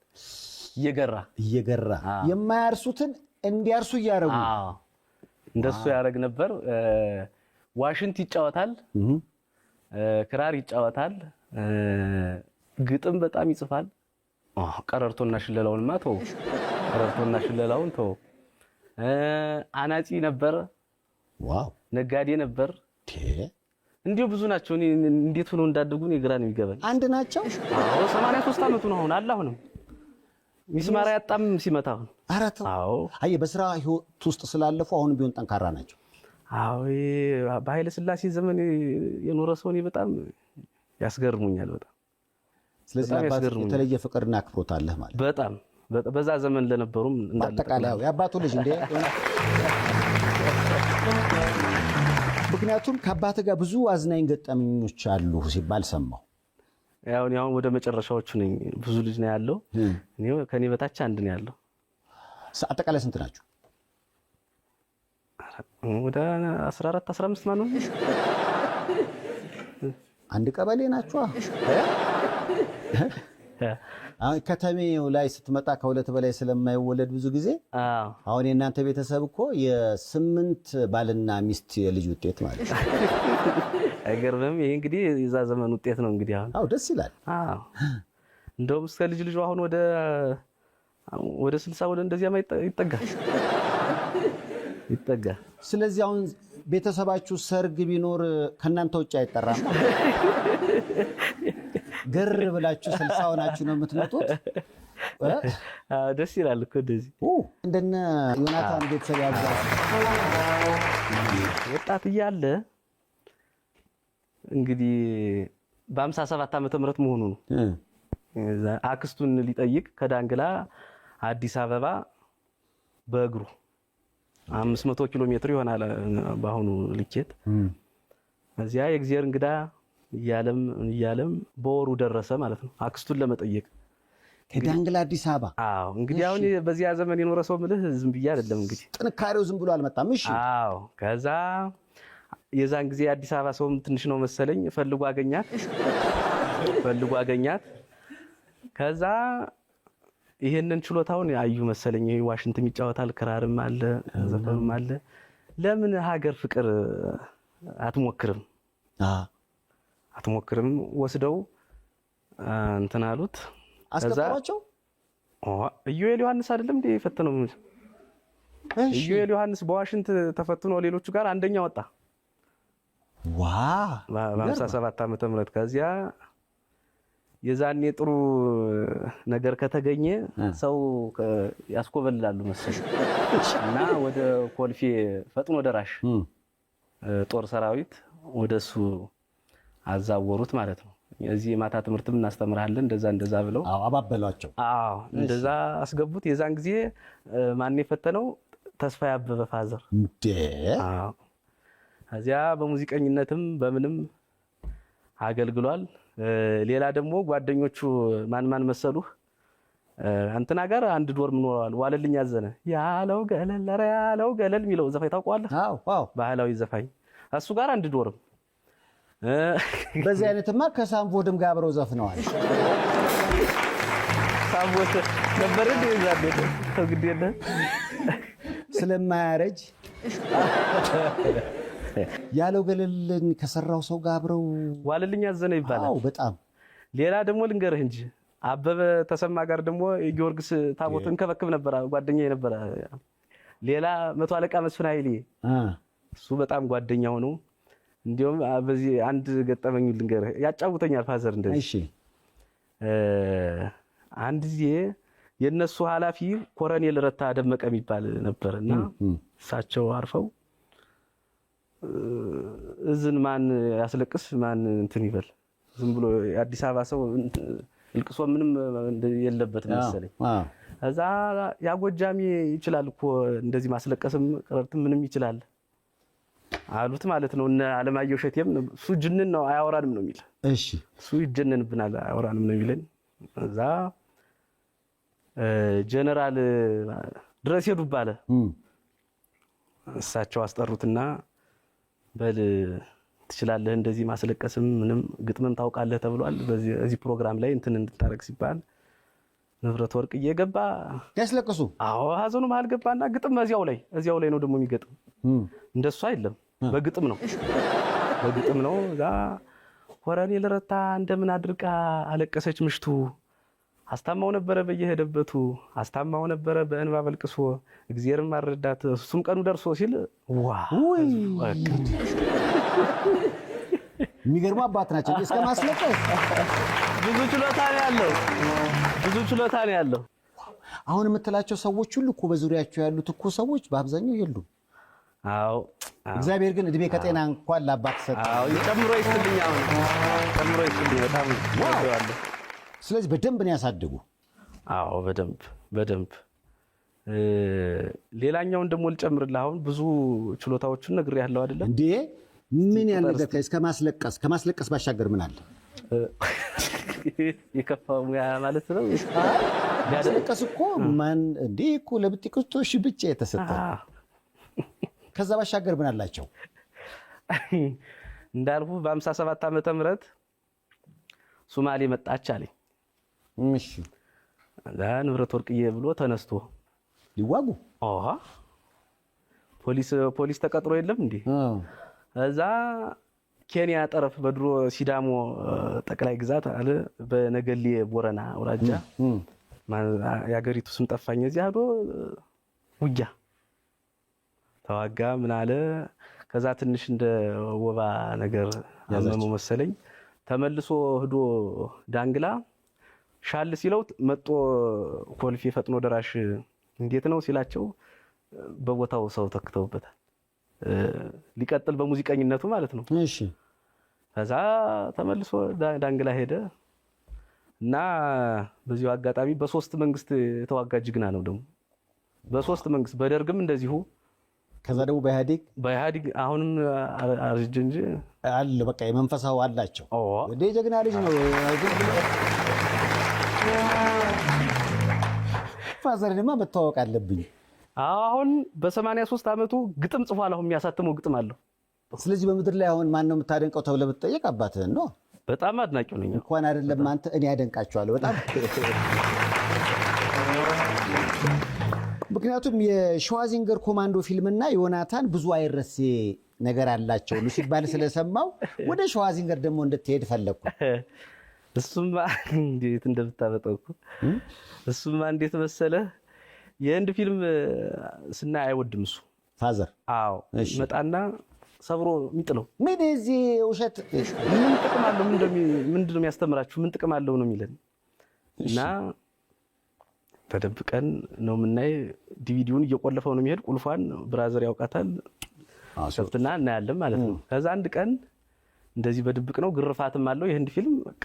Speaker 2: እየገራ
Speaker 1: የማያርሱትን እንዲያርሱ እያደረጉ
Speaker 2: እንደሱ ያደርግ ነበር። ዋሽንት ይጫወታል፣ ክራር ይጫወታል፣ ግጥም በጣም ይጽፋል። ቀረርቶና ሽለላውንማ ተው፣ ቀረርቶና ሽለላውን ተው። አናጺ ነበር።
Speaker 1: ዋው!
Speaker 2: ነጋዴ ነበር። እንዲሁ ብዙ ናቸው። እኔ እንዴት ሆነው እንዳደጉ ነው ግራ ነው የሚገባኝ።
Speaker 1: አንድ ናቸው።
Speaker 2: አዎ 83 ዓመቱ ነው አሁን አለ። አሁንም ሚስማር ያጣም ሲመታ አሁን
Speaker 1: አራቱ። አዎ አይ በስራ ህይወት ውስጥ ስላለፉ አሁን ቢሆን ጠንካራ ናቸው።
Speaker 2: አዎ በኃይለ ሥላሴ ዘመን የኖረ ሰው እኔ በጣም ያስገርሙኛል በጣም።
Speaker 1: ስለዚህ አባት የተለየ ፍቅርና አክብሮት አለህ ማለት
Speaker 2: በጣም በዛ ዘመን ለነበሩም እንዳለ
Speaker 1: አጠቃላይ የአባቱ ልጅ እንደ ምክንያቱም ከአባት ጋር ብዙ አዝናኝ ገጠመኞች አሉ ሲባል ሰማሁ።
Speaker 2: ያው ወደ መጨረሻዎቹ ነኝ። ብዙ ልጅ ነው ያለው። ከኔ በታች አንድ ነው ያለው።
Speaker 1: አጠቃላይ ስንት ናችሁ?
Speaker 2: ወደ 14 15 ማለት ነው።
Speaker 1: አንድ ቀበሌ ናችሁ? አሁን ከተሜው ላይ ስትመጣ ከሁለት በላይ ስለማይወለድ ብዙ ጊዜ አሁን የእናንተ ቤተሰብ እኮ የ8 ባልና ሚስት የልጅ ውጤት ማለት ነው።
Speaker 2: አይገርምም? ይሄ እንግዲህ የዛ ዘመን ውጤት ነው እንግዲህ።
Speaker 1: አዎ ደስ ይላል።
Speaker 2: እንደውም እስከ ልጅ አሁን ወደ 60 ወደ እንደዚያ ይጠጋ። ስለዚህ
Speaker 1: አሁን ቤተሰባችሁ ሰርግ ቢኖር ከእናንተ ውጭ አይጠራም። ግር ብላችሁ 60 ሆናችሁ ነው የምትመጡት።
Speaker 2: ደስ ይላል እኮ እንደዚህ
Speaker 1: እንደነ ዮናታን ቤተሰብ ያዛ
Speaker 2: ወጣት እያለ እንግዲህ በ57 ዓመተ ምህረት መሆኑ ነው። አክስቱን ሊጠይቅ ከዳንግላ አዲስ አበባ በእግሩ 500 ኪሎ ሜትር ይሆናል በአሁኑ ልኬት። እዚያ የእግዚአብሔር እንግዳ እያለም በወሩ ደረሰ ማለት ነው አክስቱን ለመጠየቅ
Speaker 1: ከዳንግላ አዲስ አበባ።
Speaker 2: አዎ እንግዲህ አሁን በዚያ ዘመን የኖረ ሰው ምልህ ዝም ብዬ አይደለም እንግዲህ
Speaker 1: ጥንካሬው ዝም ብሎ አልመጣም። እሺ
Speaker 2: አዎ ከዛ የዛን ጊዜ አዲስ አበባ ሰውም ትንሽ ነው መሰለኝ ፈልጎ አገኛት። ከዛ ይሄንን ችሎታውን ያዩ መሰለኝ። ዋሽንትም ይጫወታል፣ ክራርም አለ፣ ዘፈንም አለ። ለምን ሀገር ፍቅር አትሞክርም? ወስደው እንትን አሉት።
Speaker 1: አስቀጠሯቸው።
Speaker 2: ኢዩኤል ዮሐንስ አይደለም እንዴ ፈተነው? ኢዩኤል ዮሐንስ በዋሽንት ተፈትኖ ሌሎቹ ጋር አንደኛ ወጣ። በ57 ዓመተ ምህረት ከዚያ የዛኔ ጥሩ ነገር ከተገኘ ሰው ያስኮበልላሉ መሰለኝ እና ወደ ኮልፌ ፈጥኖ ደራሽ ጦር ሰራዊት ወደሱ አዛወሩት ማለት ነው። እዚህ የማታ ትምህርትም እናስተምራለን እንደዛ ብለው
Speaker 1: አባበሏቸው።
Speaker 2: እንደዛ አስገቡት። የዛን ጊዜ ማን የፈተነው? ተስፋዬ አበበ ፋዘር። እዚያ በሙዚቀኝነትም በምንም አገልግሏል። ሌላ ደግሞ ጓደኞቹ ማን መሰሉህ? እንትና ጋር አንድ ዶርም ኖረዋል። ዋለልኝ አዘነ ያለው ገለል የሚለው ዘፋኝ ታውቀዋለህ?
Speaker 1: አዎ ባህላዊ
Speaker 2: ዘፋኝ እሱ ጋር አንድ ዶርም
Speaker 1: በዚህ አይነትማ ከሳምቮድም ጋር አብረው ዘፍነዋል።
Speaker 2: ሳምቮድ ነበር እንዴ ዛሬ ተግዴለ
Speaker 1: ስለማያረጅ ያለው ገለልን ከሰራው ሰው ጋር አብረው
Speaker 2: ዋለልኝ አዘነ ይባላል።
Speaker 1: አዎ በጣም
Speaker 2: ሌላ ደግሞ ልንገርህ እንጂ አበበ ተሰማ ጋር ደግሞ የጊዮርጊስ ታቦትን ከበክብ ነበር፣ ጓደኛዬ ነበር። ሌላ መቶ አለቃ መስፍን ኃይሌ እሱ በጣም ጓደኛው ነው። እንዲያውም በዚህ አንድ ገጠመኝ ልንገርህ፣ ያጫውተኛል ፋዘር እንደዚህ።
Speaker 1: እሺ
Speaker 2: አንድ ጊዜ የነሱ ኃላፊ ኮሎኔል ረታ ደመቀ የሚባል ነበርና እሳቸው አርፈው እዝን ማን ያስለቅስ ማን እንትን ይበል ዝም ብሎ የአዲስ አበባ ሰው ልቅሶ ምንም የለበት መሰለኝ። እዛ ያጎጃሚ ይችላል እኮ እንደዚህ ማስለቀስም ቀረርትም ምንም ይችላል አሉት ማለት ነው። እነ አለማየሁ ሸቴም እሱ ጅንን ነው አያወራንም ነው የሚል።
Speaker 1: እሺ
Speaker 2: እሱ ይጀነንብናል አያወራንም ነው የሚለን። እዛ ጀነራል ድረስ ሄዱ ባለ እሳቸው አስጠሩትና በል ትችላለህ እንደዚህ ማስለቀስም ምንም ግጥምም ታውቃለህ ተብሏል። በዚህ ፕሮግራም ላይ እንትን እንድታረግ ሲባል ንብረት ወርቅ እየገባ
Speaker 1: ያስለቅሱ።
Speaker 2: አዎ ሀዘኑ መሀል ገባና ግጥም እዚያው ላይ ነው ደግሞ የሚገጥም። እንደሱ አይደለም በግጥም ነው። እዛ ኮሎኔል ረታ እንደምን አድርቃ አለቀሰች ምሽቱ፣ አስታማው ነበረ በየሄደበቱ፣ አስታማው ነበረ በእንባ በልቅሶ፣ እግዚአብሔርን ማረዳት እሱም ቀኑ ደርሶ ሲል
Speaker 1: ውይ የሚገርሙ አባት ናቸው። እስከ ማስለቀስ
Speaker 2: ብዙ ችሎታ ነው ያለው።
Speaker 1: አሁን የምትላቸው ሰዎች ሁሉ እኮ በዙሪያቸው ያሉት እኮ ሰዎች በአብዛኛው የሉም።
Speaker 2: አዎ
Speaker 1: እግዚአብሔር ግን እድሜ ከጤና እንኳን ለአባት ሰጠ።
Speaker 2: አዎ ጨምሮ ይስጥልኝ። በጣም ወደዋለሁ።
Speaker 1: ስለዚህ በደንብ ነው ያሳደጉ።
Speaker 2: አዎ በደንብ ሌላኛውን ደግሞ ልጨምርልህ። አሁን ብዙ ችሎታዎችን ነግሬሃለሁ አይደለም
Speaker 1: እንዴ? ምን ያለበት ከማስለቀስ ባሻገር ምን አለ?
Speaker 2: የከፋው ሙያ ማለት ነው።
Speaker 1: ማስለቀስ እኮ ማን እንዴ እኮ ለብጥቅቶሽ ብቻ የተሰጠ። ከዛ ባሻገር ምን አላቸው?
Speaker 2: እንዳልኩ በ57 ዓመተ ምህረት ሶማሌ መጣች አለኝ።
Speaker 1: እሺ
Speaker 2: ንብረት ወርቅዬ ብሎ ተነስቶ
Speaker 1: ሊዋጉ
Speaker 2: ፖሊስ ተቀጥሮ የለም እንዴ? እዛ ኬንያ ጠረፍ በድሮ ሲዳሞ ጠቅላይ ግዛት አለ በነገሌ ቦረና አውራጃ የሀገሪቱ ስም ጠፋኝ። እዚያ ሄዶ ውጊያ ተዋጋ። ምን አለ ከዛ ትንሽ እንደ ወባ ነገር ያመመው መሰለኝ። ተመልሶ ሄዶ ዳንግላ ሻል ሲለው መጦ ኮልፌ ፈጥኖ ደራሽ እንዴት ነው ሲላቸው በቦታው ሰው ተክተውበታል። ሊቀጥል በሙዚቀኝነቱ ማለት ነው።
Speaker 1: እሺ
Speaker 2: ከዛ ተመልሶ ዳንግላ ሄደ እና በዚሁ አጋጣሚ በሶስት መንግስት የተዋጋ ጅግና ነው ደግሞ በሶስት መንግስት በደርግም እንደዚሁ።
Speaker 1: ከዛ ደግሞ በኢህአዴግ
Speaker 2: አሁንም አርጅ እንጂ
Speaker 1: አለ በቃ የመንፈሳው አላቸው። እንዴ ጀግና ልጅ ነው። ፋዘርንማ መተዋወቅ አለብኝ።
Speaker 2: አሁን በ83 ዓመቱ ግጥም ጽፏል። አሁን የሚያሳትመው ግጥም አለው።
Speaker 1: ስለዚህ በምድር ላይ አሁን ማን ነው የምታደንቀው ተብለህ ብትጠየቅ አባትህን ነው።
Speaker 2: በጣም አድናቂው ነኝ።
Speaker 1: እንኳን አይደለም አንተ እኔ ያደንቃቸዋለሁ በጣም። ምክንያቱም የሸዋዚንገር ኮማንዶ ፊልምና ዮናታን ብዙ አይረሴ ነገር አላቸው ሲባል ስለሰማው ወደ ሸዋዚንገር ደግሞ እንድትሄድ ፈለግኩ።
Speaker 2: እሱማ እንዴት እንደምታበጠው እሱማ እንዴት መሰለህ የህንድ ፊልም ስናይ አይወድም እሱ
Speaker 1: ፋዘር።
Speaker 2: አዎ መጣና ሰብሮ የሚጥለው
Speaker 1: ምን እዚህ ውሸት
Speaker 2: ምን ጥቅም አለው? ምንድነው የሚያስተምራችሁ? ምን ጥቅም አለው ነው የሚለን። እና ተደብቀን ነው የምናይ። ዲቪዲውን እየቆለፈው ነው የሚሄድ። ቁልፏን ብራዘር ያውቃታል። ሰፍትና እናያለን ማለት ነው። ከዛ አንድ ቀን እንደዚህ በድብቅ ነው። ግርፋትም አለው የህንድ ፊልም። በቃ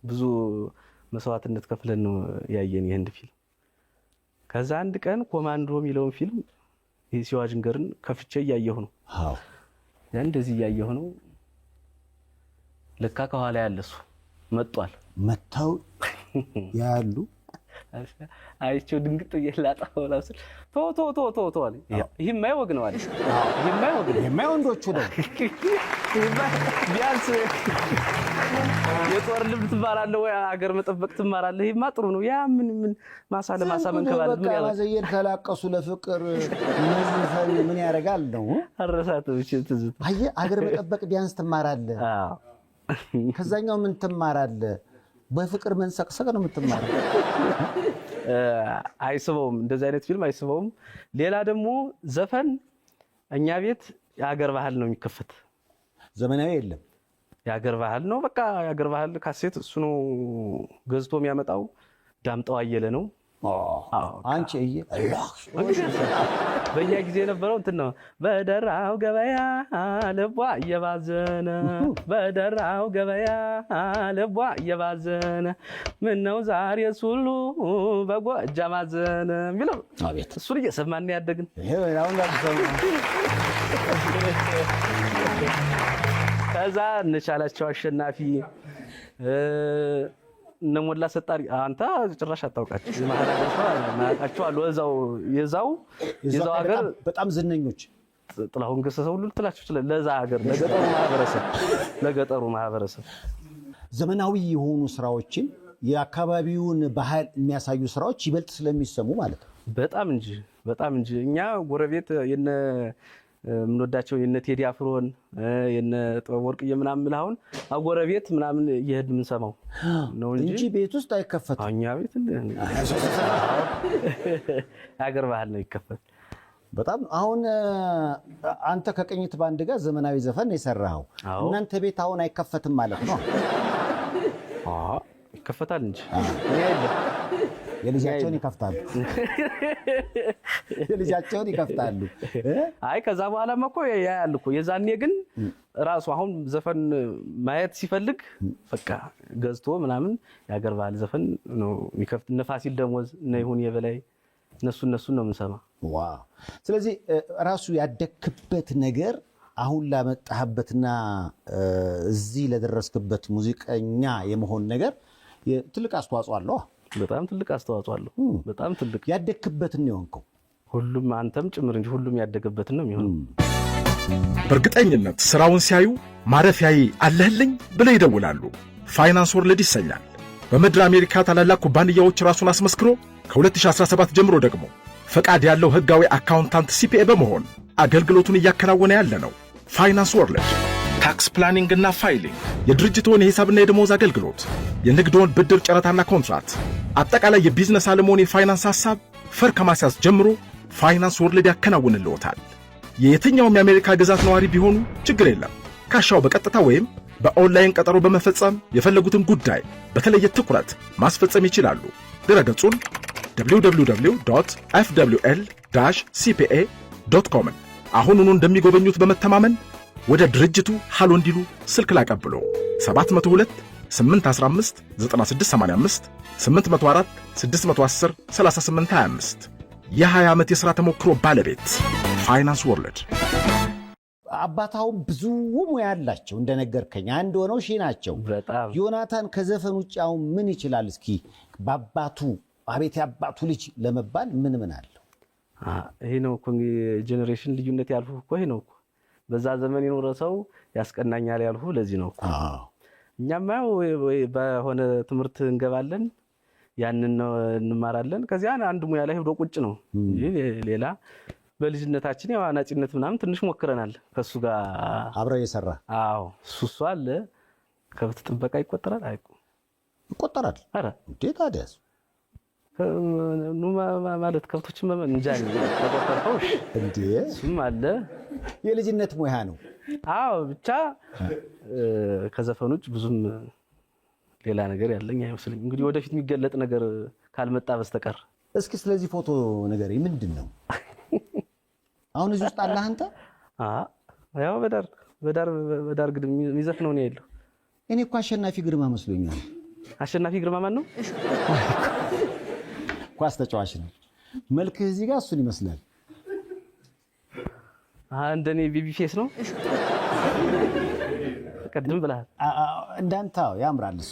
Speaker 2: ብዙ መስዋዕትነት ከፍለን ነው ያየን የህንድ ፊልም። ከዛ አንድ ቀን ኮማንዶ የሚለውን ፊልም የሸዋዚንገርን ከፍቼ እያየሁ ነው።
Speaker 1: አዎ
Speaker 2: ያን እንደዚህ እያየሁ ነው። ለካ ከኋላ ያለሱ መጥቷል።
Speaker 1: መታው ያሉ
Speaker 2: አይቼው ድንግጥ እየላጣው ላስል ቶ አለ። ይሄማ ይወግ ነው አለ። ይሄማ
Speaker 1: ወንዶቹ ነው።
Speaker 2: ቢያንስ የጦር ልብስ ትማራለህ ወይ አገር መጠበቅ ትማራለህ? ይሄማ ጥሩ ነው። ያ ምን ማሳ ለማሳ መንከባለል ምን ያለ
Speaker 1: ማዘየር ተላቀሱ ለፍቅር ምን ያደርጋል ነው
Speaker 2: አረሳቱ ትዝት።
Speaker 1: አየህ አገር መጠበቅ ቢያንስ ትማራለህ። አዎ ከዛኛው ምን ትማራለህ? በፍቅር መንሰቅሰቅ ነው የምትማረው።
Speaker 2: አይስበውም፣ እንደዚህ አይነት ፊልም አይስበውም። ሌላ ደግሞ ዘፈን እኛ ቤት የሀገር ባህል ነው የሚከፈት፣
Speaker 1: ዘመናዊ የለም።
Speaker 2: የሀገር ባህል ነው በቃ። የሀገር ባህል ካሴት እሱ ነው ገዝቶ የሚያመጣው። ዳምጠው አየለ ነው።
Speaker 1: አንቺ
Speaker 2: በእኛ ጊዜ የነበረው እንትን ነው። በደራው ገበያ ልቧ እየባዘነ በደራው ገበያ ልቧ እየባዘነ ምነው ዛሬስ ሁሉ በጎጃም አዘነ የሚለው እሱን እየሰማን ያደግን። ከዛ እንቻላቸው አሸናፊ እነሞላ ሰጣሪ አንተ ጭራሽ አታውቃቸው። ማያውቃቸው አሉ። የዛው ሀገር
Speaker 1: በጣም ዝነኞች
Speaker 2: ጥላሁን ገሰሰ ሁሉ ልትላቸው ይችላል። ለዛ ሀገር ለገጠሩ ማህበረሰብ
Speaker 1: ዘመናዊ የሆኑ ስራዎችን የአካባቢውን ባህል የሚያሳዩ ስራዎች ይበልጥ ስለሚሰሙ ማለት ነው።
Speaker 2: በጣም እንጂ እኛ ጎረቤት የምንወዳቸው የነ ቴዲ አፍሮን የነ ጥበብ ወርቅዬ ምናምን አሁን አጎረቤት ምናምን እየሄድን የምንሰማው ነው እንጂ
Speaker 1: ቤት ውስጥ አይከፈትም።
Speaker 2: እኛ ቤት ሀገር ባህል ነው ይከፈት።
Speaker 1: በጣም አሁን አንተ ከቅኝት ባንድ ጋር ዘመናዊ ዘፈን የሰራኸው እናንተ ቤት አሁን አይከፈትም ማለት ነው?
Speaker 2: ይከፈታል እንጂ
Speaker 1: የልጃቸውን ይከፍታሉ።
Speaker 2: አይ ከዛ በኋላማ እኮ ያያል እኮ። የዛኔ ግን ራሱ አሁን ዘፈን ማየት ሲፈልግ በቃ ገዝቶ ምናምን የሀገር ባህል ዘፈን ነው የሚከፍት። እነ ፋሲል ደሞዝ እነ ይሁን የበላይ እነሱን ነው የምንሰማ።
Speaker 1: ዋው! ስለዚህ ራሱ ያደክበት ነገር አሁን ላመጣህበትና እዚህ ለደረስክበት ሙዚቀኛ የመሆን ነገር ትልቅ አስተዋጽኦ አለው።
Speaker 2: በጣም ትልቅ አስተዋጽኦ አለው። በጣም ትልቅ
Speaker 1: ያደክበትን ነው የሆንከው።
Speaker 2: ሁሉም አንተም ጭምር እንጂ ሁሉም ያደገበትን ነው የሚሆነው።
Speaker 4: በእርግጠኝነት ስራውን ሲያዩ ማረፊያዬ አለህልኝ ብለው ይደውላሉ። ፋይናንስ ወርልድ ይሰኛል። በምድር አሜሪካ ታላላቅ ኩባንያዎች ራሱን አስመስክሮ ከ2017 ጀምሮ ደግሞ ፈቃድ ያለው ህጋዊ አካውንታንት ሲፒኤ በመሆን አገልግሎቱን እያከናወነ ያለ ነው። ፋይናንስ ወርልድ ታክስ ፕላኒንግ እና ፋይሊንግ፣ የድርጅቶን የሂሳብና የደሞዝ አገልግሎት፣ የንግዶን ብድር ጨረታና ኮንትራት፣ አጠቃላይ የቢዝነስ ዓለሞን የፋይናንስ ሐሳብ ፈር ከማስያዝ ጀምሮ ፋይናንስ ወርልድ ያከናውንልዎታል። የየትኛውም የአሜሪካ ግዛት ነዋሪ ቢሆኑ ችግር የለም። ካሻው በቀጥታ ወይም በኦንላይን ቀጠሮ በመፈጸም የፈለጉትን ጉዳይ በተለየ ትኩረት ማስፈጸም ይችላሉ። ድረገጹን www.fwl-cpa.com አሁኑኑ እንደሚጎበኙት በመተማመን ወደ ድርጅቱ ሃሎ እንዲሉ ስልክ ላቀብሎ 702 815 9685 804 610 3825 የ20 ዓመት የሥራ ተሞክሮ ባለቤት ፋይናንስ ወርልድ።
Speaker 1: አባታውም ብዙ ሙያ ያላቸው እንደነገርከኝ አንድ ሆነው ናቸው። ዮናታን ከዘፈን ውጭ አሁን ምን ይችላል? እስኪ በአባቱ አቤት ያባቱ ልጅ ለመባል ምን አለው?
Speaker 2: ይሄ ነው እኮ ጄኔሬሽን ልዩነት ያልፉ እኮ ይሄ ነው እኮ። በዛ ዘመን የኖረ ሰው ያስቀናኛል ያልፉ ለዚህ ነው እኮ። እኛማ በሆነ ትምህርት እንገባለን፣ ያንን እንማራለን፣ ከዚያ አንድ ሙያ ላይ ሄዶ ቁጭ ነው እንጂ ሌላ በልጅነታችን ያው አናጺነት ምናምን ትንሽ ሞክረናል ከሱ ጋር
Speaker 1: አብረው እየሰራ።
Speaker 2: አዎ እሱ አለ። ከብት ጥበቃ ይቆጠራል?
Speaker 1: ይቆጠራል።
Speaker 2: አረ
Speaker 1: እንዴት ታዲያስ?
Speaker 2: ማለት ከብቶች እንጃ ተቆጠርኩሽ
Speaker 1: እንዴ?
Speaker 2: እሱም አለ።
Speaker 1: የልጅነት ሙያ ነው።
Speaker 2: አዎ ብቻ ከዘፈኖች ብዙም ሌላ ነገር ያለኝ አይመስልም። እንግዲህ ወደፊት የሚገለጥ ነገር ካልመጣ በስተቀር።
Speaker 1: እስኪ ስለዚህ ፎቶ ነገር ምንድን ነው? አሁን እዚህ ውስጥ አለ አንተ?
Speaker 2: ያው በዳር ግድም የሚዘፍነው ነው ያለው።
Speaker 1: እኔ እኮ አሸናፊ ግርማ መስሎኛል።
Speaker 2: አሸናፊ ግርማ ማን ነው?
Speaker 1: ኳስ ተጫዋች ነው። መልክህ እዚህ ጋር እሱን ይመስላል።
Speaker 2: እንደኔ ቤቢ ፌስ ነው። ቀድም ብለሃል።
Speaker 1: እንዳንተ ያምራል እሱ።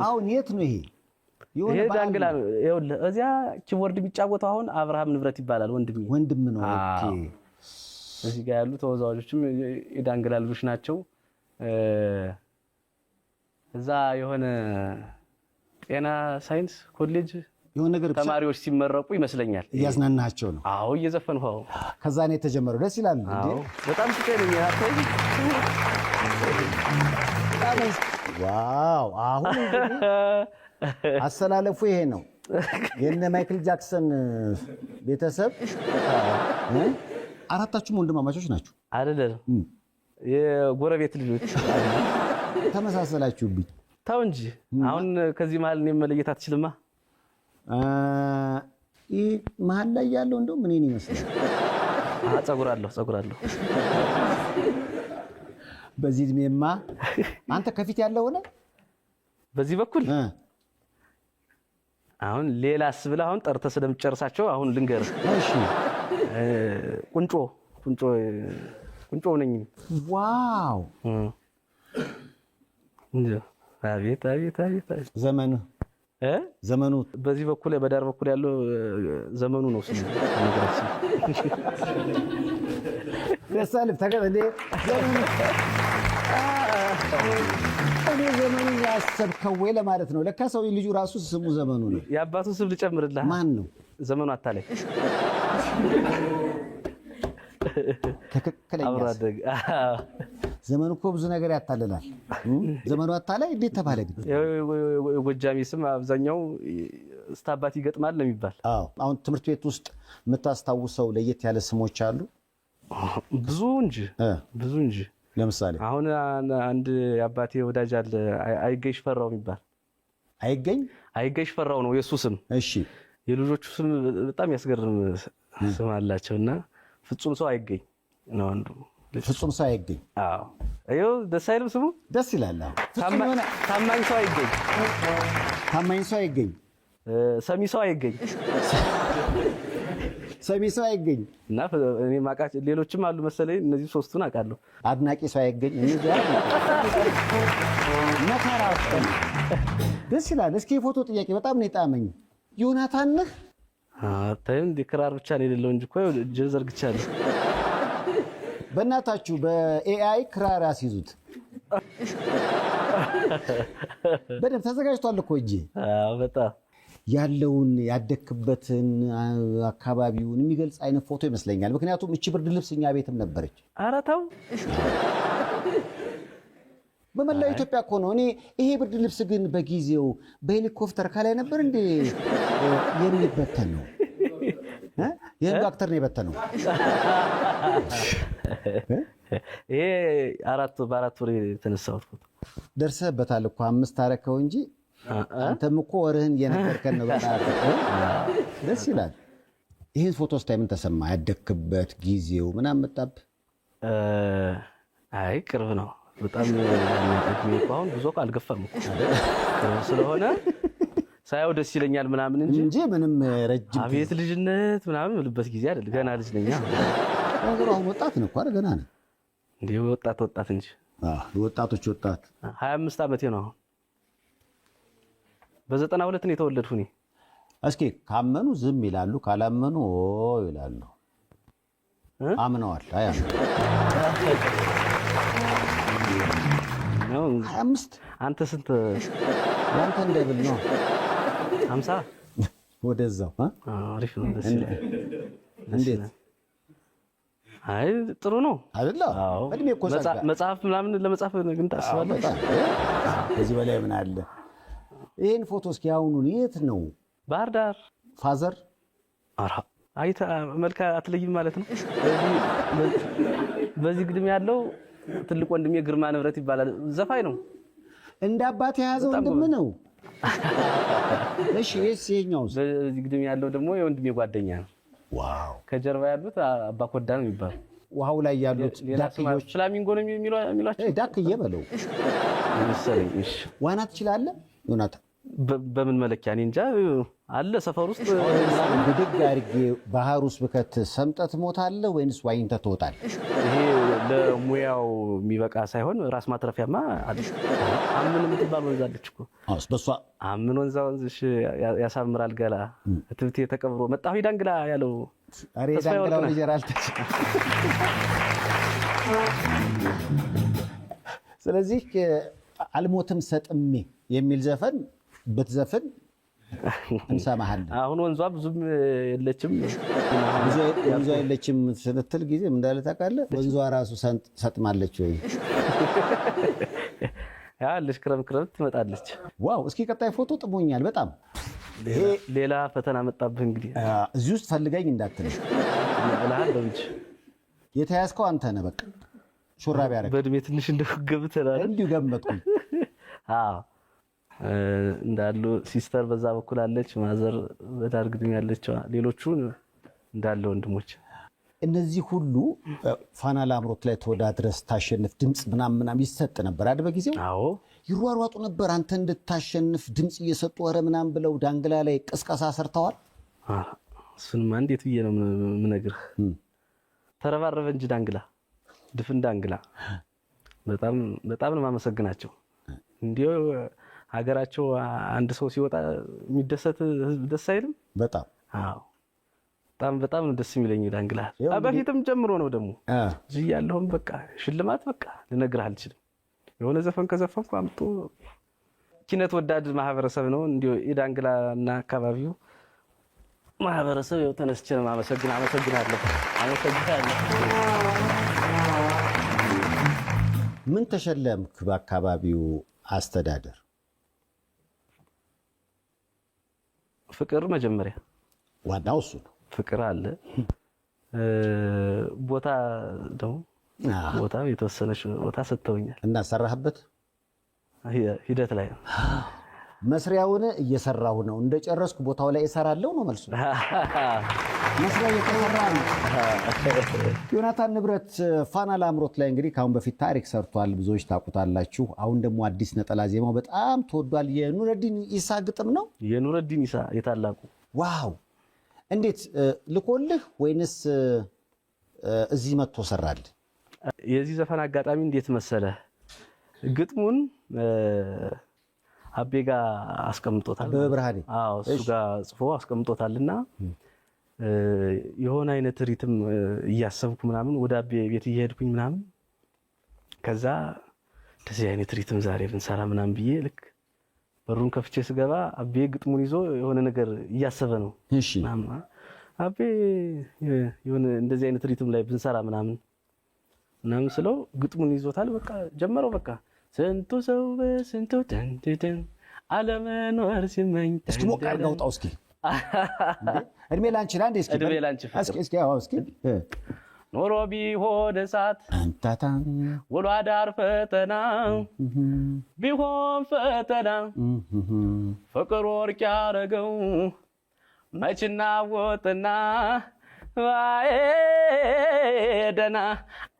Speaker 1: አሁን የት ነው ይሄ?
Speaker 2: ይሄ ዳንግላ ይኸውልህ እዚያ ኪቦርድ የሚጫወተው አሁን አብርሃም ንብረት ይባላል ወንድም ነው። ኦኬ እዚህ ጋር ያሉ ተወዛዋዦችም የዳንግላ ልጆች ናቸው። እዛ የሆነ ጤና ሳይንስ ኮሌጅ
Speaker 1: የሆነ ነገር
Speaker 2: ተማሪዎች ሲመረቁ ይመስለኛል
Speaker 1: እያዝናናቸው ነው።
Speaker 2: አዎ እየዘፈንሁ
Speaker 1: ከዛ ነው የተጀመረው። ደስ ይላል እንዴ!
Speaker 2: በጣም ጤነኛ አትይ።
Speaker 1: ዋው! አሁን አሰላለፉ ይሄ ነው። የነ ማይክል ጃክሰን ቤተሰብ አራታችሁም ወንድማማቾች ናችሁ
Speaker 2: አይደለም? የጎረቤት ልጆች
Speaker 1: ተመሳሰላችሁብኝ።
Speaker 2: ተው እንጂ አሁን ከዚህ መሀል እኔን መለየት አትችልማ።
Speaker 1: ይህ መሀል ላይ ያለው እንደው ምን ይመስላል?
Speaker 2: ጸጉር አለሁ
Speaker 1: በዚህ እድሜማ አንተ ከፊት ያለው ሆነ
Speaker 2: በዚህ በኩል አሁን ሌላ አስብላ አሁን ጠርተህ ስለምጨርሳቸው አሁን ልንገርህ።
Speaker 1: እሺ
Speaker 2: ቁንጮ ነኝ።
Speaker 1: ዋው!
Speaker 2: አቤት ዘመኑ በዚህ በኩል በዳር በኩል ያለው ዘመኑ ነው ስሙ።
Speaker 1: ደሳልፍ ተገበለ ዘመኑ ያሰብከው ወይ ለማለት ነው። ለካ ሰው ልጁ ራሱ ስሙ ዘመኑ ነው።
Speaker 2: የአባቱ ስም ልጨምርልህ።
Speaker 1: ማን ነው?
Speaker 2: ዘመኑ አታላይ።
Speaker 1: ትክክለኛ ዘመኑ እኮ ብዙ ነገር ያታልላል። ዘመኑ አታላይ እንዴት ተባለ ግን?
Speaker 2: የጎጃሜ ስም አብዛኛው ስታባት ይገጥማል ነው የሚባል።
Speaker 1: አዎ። አሁን ትምህርት ቤት ውስጥ የምታስታውሰው ለየት ያለ ስሞች አሉ?
Speaker 2: ብዙ እንጂ
Speaker 1: ለምሳሌ
Speaker 2: አሁን አንድ የአባቴ ወዳጅ አለ አይገሽ ፈራው የሚባል። አይገሽ ፈራው ነው የሱ ስም።
Speaker 1: እሺ።
Speaker 2: የልጆቹ ስም በጣም ያስገርም ስም አላቸውና ፍጹም ሰው አይገኝ ነው አንዱ።
Speaker 1: ፍጹም ሰው አይገኝ።
Speaker 2: አዎ አይው ደስ አይልም ስሙ?
Speaker 1: ደስ ይላል።
Speaker 2: ታማኝ ሰው አይገኝ። ሰሚ ሰው አይገኝ እና እኔ ማቃች ሌሎችም አሉ መሰለኝ። እነዚህ ሶስቱን አውቃለሁ።
Speaker 1: አድናቂ ሰው አይገኝ። እነዚህ መከራ ውስጥ ደስ ይላል። እስኪ የፎቶ ጥያቄ በጣም ነው የጣመኝ። ዮናታን ነህ?
Speaker 2: ታይም ዲክራር ብቻ ነው የሌለው እንጂ እኮ እጅን ዘርግቻለሁ።
Speaker 1: በእናታችሁ በኤአይ ክራር አስይዙት። በደምብ ተዘጋጅቷል እኮ እጄ።
Speaker 2: በጣም
Speaker 1: ያለውን ያደክበትን አካባቢውን የሚገልጽ አይነት ፎቶ ይመስለኛል። ምክንያቱም እቺ ብርድ ልብስ እኛ ቤትም ነበረች።
Speaker 2: ኧረ ተው፣
Speaker 1: በመላው ኢትዮጵያ እኮ ነው። እኔ ይሄ ብርድ ልብስ ግን በጊዜው በሄሊኮፕተር ከላይ ነበር እንዴ የሚበተን ነው? የህንዱ አክተር ነው የበተነው።
Speaker 2: ይሄ በአራት ወር የተነሳሁት ፎቶ።
Speaker 1: ደርሰህበታል እኮ 5 አረከው እንጂ አንተም እኮ ወርህን እየነገርከን ነው። በጣም ደስ ይላል። ይህን ፎቶ ስታይ ምን ተሰማ? ያደክበት ጊዜው ምናምን መጣብህ?
Speaker 2: አይ ቅርብ ነው በጣም። አሁን ብዙ አልገፋም ቅርብ ስለሆነ ሳያው ደስ ይለኛል ምናምን እንጂ
Speaker 1: ምንም ረጅም
Speaker 2: አቤት ልጅነት ምናምን ልበት ጊዜ አይደል። ገና ልጅ ነኝ።
Speaker 1: ነገሩ አሁን ወጣት ነው እኮ ገና ነው
Speaker 2: እንዴ? ወጣት እንጂ
Speaker 1: ወጣቶች
Speaker 2: 25 ዓመቴ ነው አሁን። በ92 ነው የተወለድኩ እኔ።
Speaker 1: እስኪ ካመኑ ዝም ይላሉ፣ ካላመኑ ይላሉ። አምነዋል። አያ ነው 25።
Speaker 2: አንተ ስንት?
Speaker 1: ያንተ እንደብል ነው
Speaker 2: 50
Speaker 1: ወደዛው።
Speaker 2: አሪፍ ነው። ደስ ይላል።
Speaker 1: እንዴት?
Speaker 2: አይ ጥሩ ነው
Speaker 1: አይደለ? እድሜ እኮ
Speaker 2: መጽሐፍ ምናምን ለመጻፍ ግን ታስባለህ?
Speaker 1: ከዚህ በላይ ምን አለ? ይሄን ፎቶ እስኪ አሁኑን የት ነው?
Speaker 2: ባህር ዳር።
Speaker 1: ፋዘር
Speaker 2: አይታ መልካ አትለይም ማለት ነው። በዚህ ግድም ያለው ትልቅ ወንድሜ ግርማ ንብረት ይባላል። ዘፋኝ ነው።
Speaker 1: እንደ አባት የያዘው ወንድም ነው። እሺ የኛውስ?
Speaker 2: በዚህ ግድም ያለው ደግሞ የወንድሜ ጓደኛ ነው።
Speaker 1: ዋው!
Speaker 2: ከጀርባ ያሉት አባ ኮዳ ነው የሚባለው።
Speaker 1: ውሃው ላይ ያሉት ዳክዬዎች
Speaker 2: ፍላሚንጎ ነው የሚሏቸው።
Speaker 1: ዳክዬ በለው መሰለኝ። እሺ ዋና ትችላለህ ዮናታን?
Speaker 2: በምን መለኪያ እኔ እንጃ አለ ሰፈር ውስጥ
Speaker 1: ብድግ አድርጌ ባህር ውስጥ ብከት ሰምጠት ሞታለህ ወይንስ ዋኝተህ ትወጣለህ?
Speaker 2: ይሄ ለሙያው የሚበቃ ሳይሆን ራስ ማትረፊያማ አለ። አምን የምትባል ወንዝ አለች እኮ
Speaker 1: በሷ
Speaker 2: አምን ወንዝሽ ያሳምራል ገላ እትብቴ ተቀብሮ መጣሁ ዳንግላ ያለው
Speaker 1: አሬ ዳንግላው ልጅራልተች። ስለዚህ አልሞትም ሰጥሜ የሚል ዘፈን ብትዘፍን እንሰማሃለን።
Speaker 2: አሁን ወንዟ ብዙም የለችም
Speaker 1: ወንዟ የለችም ስትል ጊዜ ምን እንዳለ ታውቃለህ? ወንዟ ራሱ ሰጥማለች ወይ
Speaker 2: ያለሽ ክረምት ትመጣለች።
Speaker 1: ዋው! እስኪ ቀጣይ ፎቶ ጥሞኛል በጣም።
Speaker 2: ይሄ ሌላ ፈተና መጣብህ እንግዲህ።
Speaker 1: እዚህ ውስጥ ፈልገኝ እንዳትል
Speaker 2: እልሃለሁ እንጂ
Speaker 1: የተያዝከው አንተ ነህ። በቃ ሹራብ ያደረግ
Speaker 2: በእድሜ ትንሽ እንደገብተናል
Speaker 1: እንዲሁ ገመጥኩኝ።
Speaker 2: አዎ እንዳሉ ሲስተር በዛ በኩል አለች፣ ማዘር በዳር ግድም ያለችው፣ ሌሎቹ እንዳለ ወንድሞች።
Speaker 1: እነዚህ ሁሉ ፋና ላምሮት ላይ ተወዳድረስ ታሸንፍ ድምጽ ምናምን ይሰጥ ነበር አይደል? በጊዜው
Speaker 2: አዎ
Speaker 1: ይሯሯጡ ነበር አንተ እንድታሸንፍ ድምጽ እየሰጡ ወረ ምናምን ብለው ዳንግላ ላይ ቅስቀሳ ሰርተዋል።
Speaker 2: እሱንማ እንዴት ብዬ ነው የምነግርህ? ተረባረበ እንጂ ዳንግላ ድፍን ዳንግላ በጣም ነው የማመሰግናቸው። እንዲሁ ሀገራቸው አንድ ሰው ሲወጣ የሚደሰት ህዝብ ደስ አይልም?
Speaker 1: በጣም
Speaker 2: አዎ በጣም ነው ደስ የሚለኝ ዳንግላ። በፊትም ጀምሮ ነው ደግሞ እዚህ ያለውም በቃ ሽልማት በቃ ልነግርህ አልችልም። የሆነ ዘፈን ከዘፈንኩ አምጦ ኪነት ወዳድ ማህበረሰብ ነው እንዲሁ የዳንግላ እና አካባቢው ማህበረሰብ። ያው ተነስቼ ነው አመሰግናለሁ።
Speaker 1: ምን ተሸለምክ በአካባቢው አስተዳደር?
Speaker 2: ፍቅር መጀመሪያ
Speaker 1: ዋናው እሱ ነው።
Speaker 2: ፍቅር አለ። ቦታ ደግሞ ቦታ የተወሰነች ቦታ ሰጥተውኛል
Speaker 1: እና ሰራህበት
Speaker 2: ሂደት ላይ ነው።
Speaker 1: መስሪያውን እየሰራሁ ነው እንደጨረስኩ ቦታው ላይ እሰራለሁ ነው መልሱ። መስሪያ እየተሰራ ነው። ዮናታን ንብረት ፋና ላምሮት ላይ እንግዲህ ካሁን በፊት ታሪክ ሰርቷል፣ ብዙዎች ታውቁታላችሁ። አሁን ደግሞ አዲስ ነጠላ ዜማው በጣም ተወዷል። የኑረዲን ኢሳ ግጥም ነው።
Speaker 2: የኑረዲን ኢሳ የታላቁ።
Speaker 1: ዋው! እንዴት ልኮልህ ወይንስ እዚህ መጥቶ ሰራል?
Speaker 2: የዚህ ዘፈን አጋጣሚ እንዴት መሰለህ? ግጥሙን አቤ ጋር አስቀምጦታል።
Speaker 1: በብርሃኔ
Speaker 2: አዎ እሱ ጋር ጽፎ አስቀምጦታልና የሆነ አይነት ሪትም እያሰብኩ ምናምን ወደ አቤ ቤት እየሄድኩኝ ምናምን ከዛ እንደዚህ አይነት ሪትም ዛሬ ብንሰራ ምናምን ብዬ ልክ በሩን ከፍቼ ስገባ አቤ ግጥሙን ይዞ የሆነ ነገር እያሰበ ነው።
Speaker 1: እሺ
Speaker 2: አቤ የሆነ እንደዚህ አይነት ሪትም ላይ ብንሰራ ምናምን ስለው ግጥሙን ይዞታል። በቃ ጀመረው። በቃ ስንቱ ሰው በስንቱ ተንተን አለመኖር ሲመኝ
Speaker 1: እስኪ ሞቅ አድርገው ጣው እስኪ እድሜ ላንቺ አንዴ እስኪ
Speaker 2: እድሜ ላንቺ
Speaker 1: እስኪ አዎ እስኪ
Speaker 2: ኖሮ ቢሆን እሳት
Speaker 1: አንታታን
Speaker 2: ውሎ አዳር ፈተና ቢሆን ፈተና ፍቅር ወርቅ ያረገው መችና ወጥና ዋይ ደና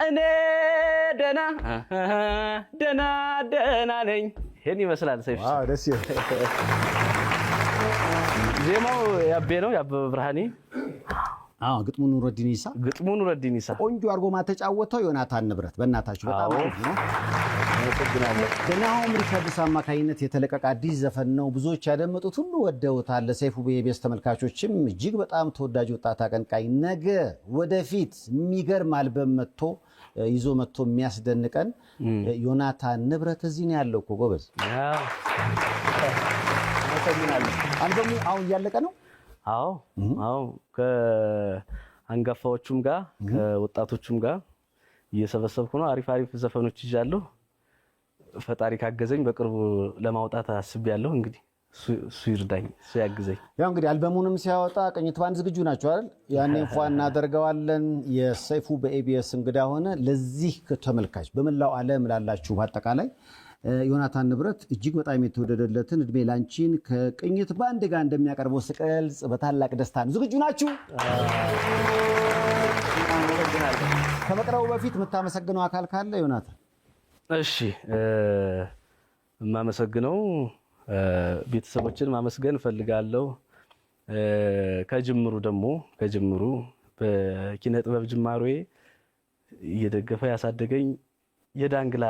Speaker 2: እኔ ደና ነኝ። ይሄን ይመስላል ሰይፍ።
Speaker 1: ዋው ደስ ይላል።
Speaker 2: ዜማው ያቤ ነው ያበበ ብርሃኔ።
Speaker 1: ግጥሙ ኑረዲን ኢሳ ቆንጆ አድርጎ ማተጫወተው ዮናታን ንብረት። በእናታችሁ በጣም ነው በናሆም ሪከርድስ አማካኝነት የተለቀቀ አዲስ ዘፈን ነው። ብዙዎች ያደመጡት ሁሉ ወደውታል። ሰይፉ በኢቢኤስ ተመልካቾችም እጅግ በጣም ተወዳጅ ወጣት አቀንቃኝ ነገ ወደፊት የሚገርም አልበም ይዞ መጥቶ የሚያስደንቀን ዮናታን ንብረት እዚህ ነው ያለው እኮ ጎበዝ። አልበሙ አሁን እያለቀ ነው። አዎ
Speaker 2: ከአንጋፋዎቹም ጋር ከወጣቶቹም ጋር እየሰበሰብኩ ነው። አሪፍ ዘፈኖች ይዣለሁ። ፈጣሪ ካገዘኝ በቅርቡ ለማውጣት አስቤያለሁ። እንግዲህ እሱ ይርዳኝ፣ እሱ ያግዘኝ።
Speaker 1: ያው እንግዲህ አልበሙንም ሲያወጣ ቅኝት ባንድ ዝግጁ ናቸው አይደል? ያኔ እንኳን እናደርገዋለን። የሰይፉ በኢቢኤስ እንግዳ ሆነ። ለዚህ ተመልካች በመላው ዓለም ላላችሁ አጠቃላይ ዮናታን ንብረት እጅግ በጣም የተወደደለትን እድሜ ላንቺን ከቅኝት ባንድ ጋር እንደሚያቀርበው ስቀልጽ በታላቅ ደስታ ነው። ዝግጁ ናችሁ? ከመቅረቡ በፊት የምታመሰግነው አካል ካለ ዮናታን?
Speaker 2: እሺ፣ የማመሰግነው ቤተሰቦችን ማመስገን እፈልጋለሁ። ከጅምሩ በኪነ ጥበብ ጅማሮዬ እየደገፈ ያሳደገኝ የዳንግላ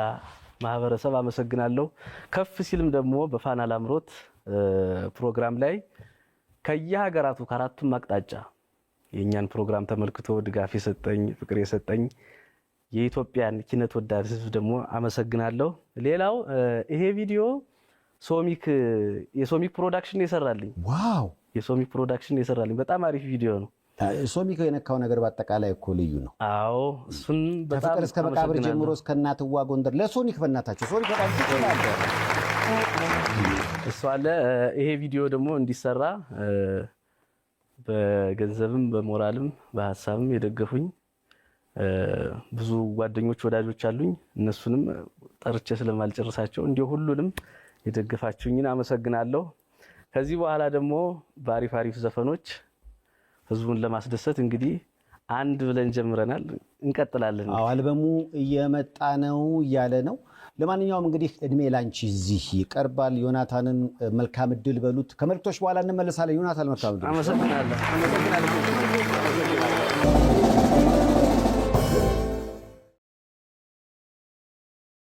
Speaker 2: ማህበረሰብ አመሰግናለሁ። ከፍ ሲልም ደግሞ በፋና ላምሮት ፕሮግራም ላይ ከየሀገራቱ ከአራቱም አቅጣጫ የእኛን ፕሮግራም ተመልክቶ ድጋፍ የሰጠኝ ፍቅር የሰጠኝ የኢትዮጵያን ኪነት ወዳድ ህዝብ ደግሞ አመሰግናለሁ። ሌላው ይሄ ቪዲዮ የሶሚክ ፕሮዳክሽን የሰራልኝ የሶሚክ ፕሮዳክሽን የሰራልኝ በጣም አሪፍ ቪዲዮ ነው።
Speaker 1: ሶሚክ የነካው ነገር በአጠቃላይ እኮ ልዩ ነው።
Speaker 2: አዎ እሱን በጣም
Speaker 1: ከፍቅር እስከ መቃብር ጀምሮ እስከ እናትዋ ጎንደር ለሶኒክ በእናታቸው ሶኒክ በጣም ይችላል።
Speaker 2: እሱ አለ። ይሄ ቪዲዮ ደግሞ እንዲሰራ በገንዘብም በሞራልም በሀሳብም የደገፉኝ ብዙ ጓደኞች ወዳጆች አሉኝ። እነሱንም ጠርቼ ስለማልጨርሳቸው እንዲሁ ሁሉንም የደገፋችሁኝን አመሰግናለሁ። ከዚህ በኋላ ደግሞ በአሪፍ አሪፍ ዘፈኖች ህዝቡን ለማስደሰት እንግዲህ አንድ ብለን ጀምረናል፣ እንቀጥላለን።
Speaker 1: አልበሙ እየመጣ ነው እያለ ነው። ለማንኛውም እንግዲህ እድሜ ላንቺ እዚህ ይቀርባል። ዮናታንን መልካም እድል በሉት። ከመልክቶች በኋላ እንመለሳለን። ዮናታን መልካም እድል።
Speaker 2: አመሰግናለሁ።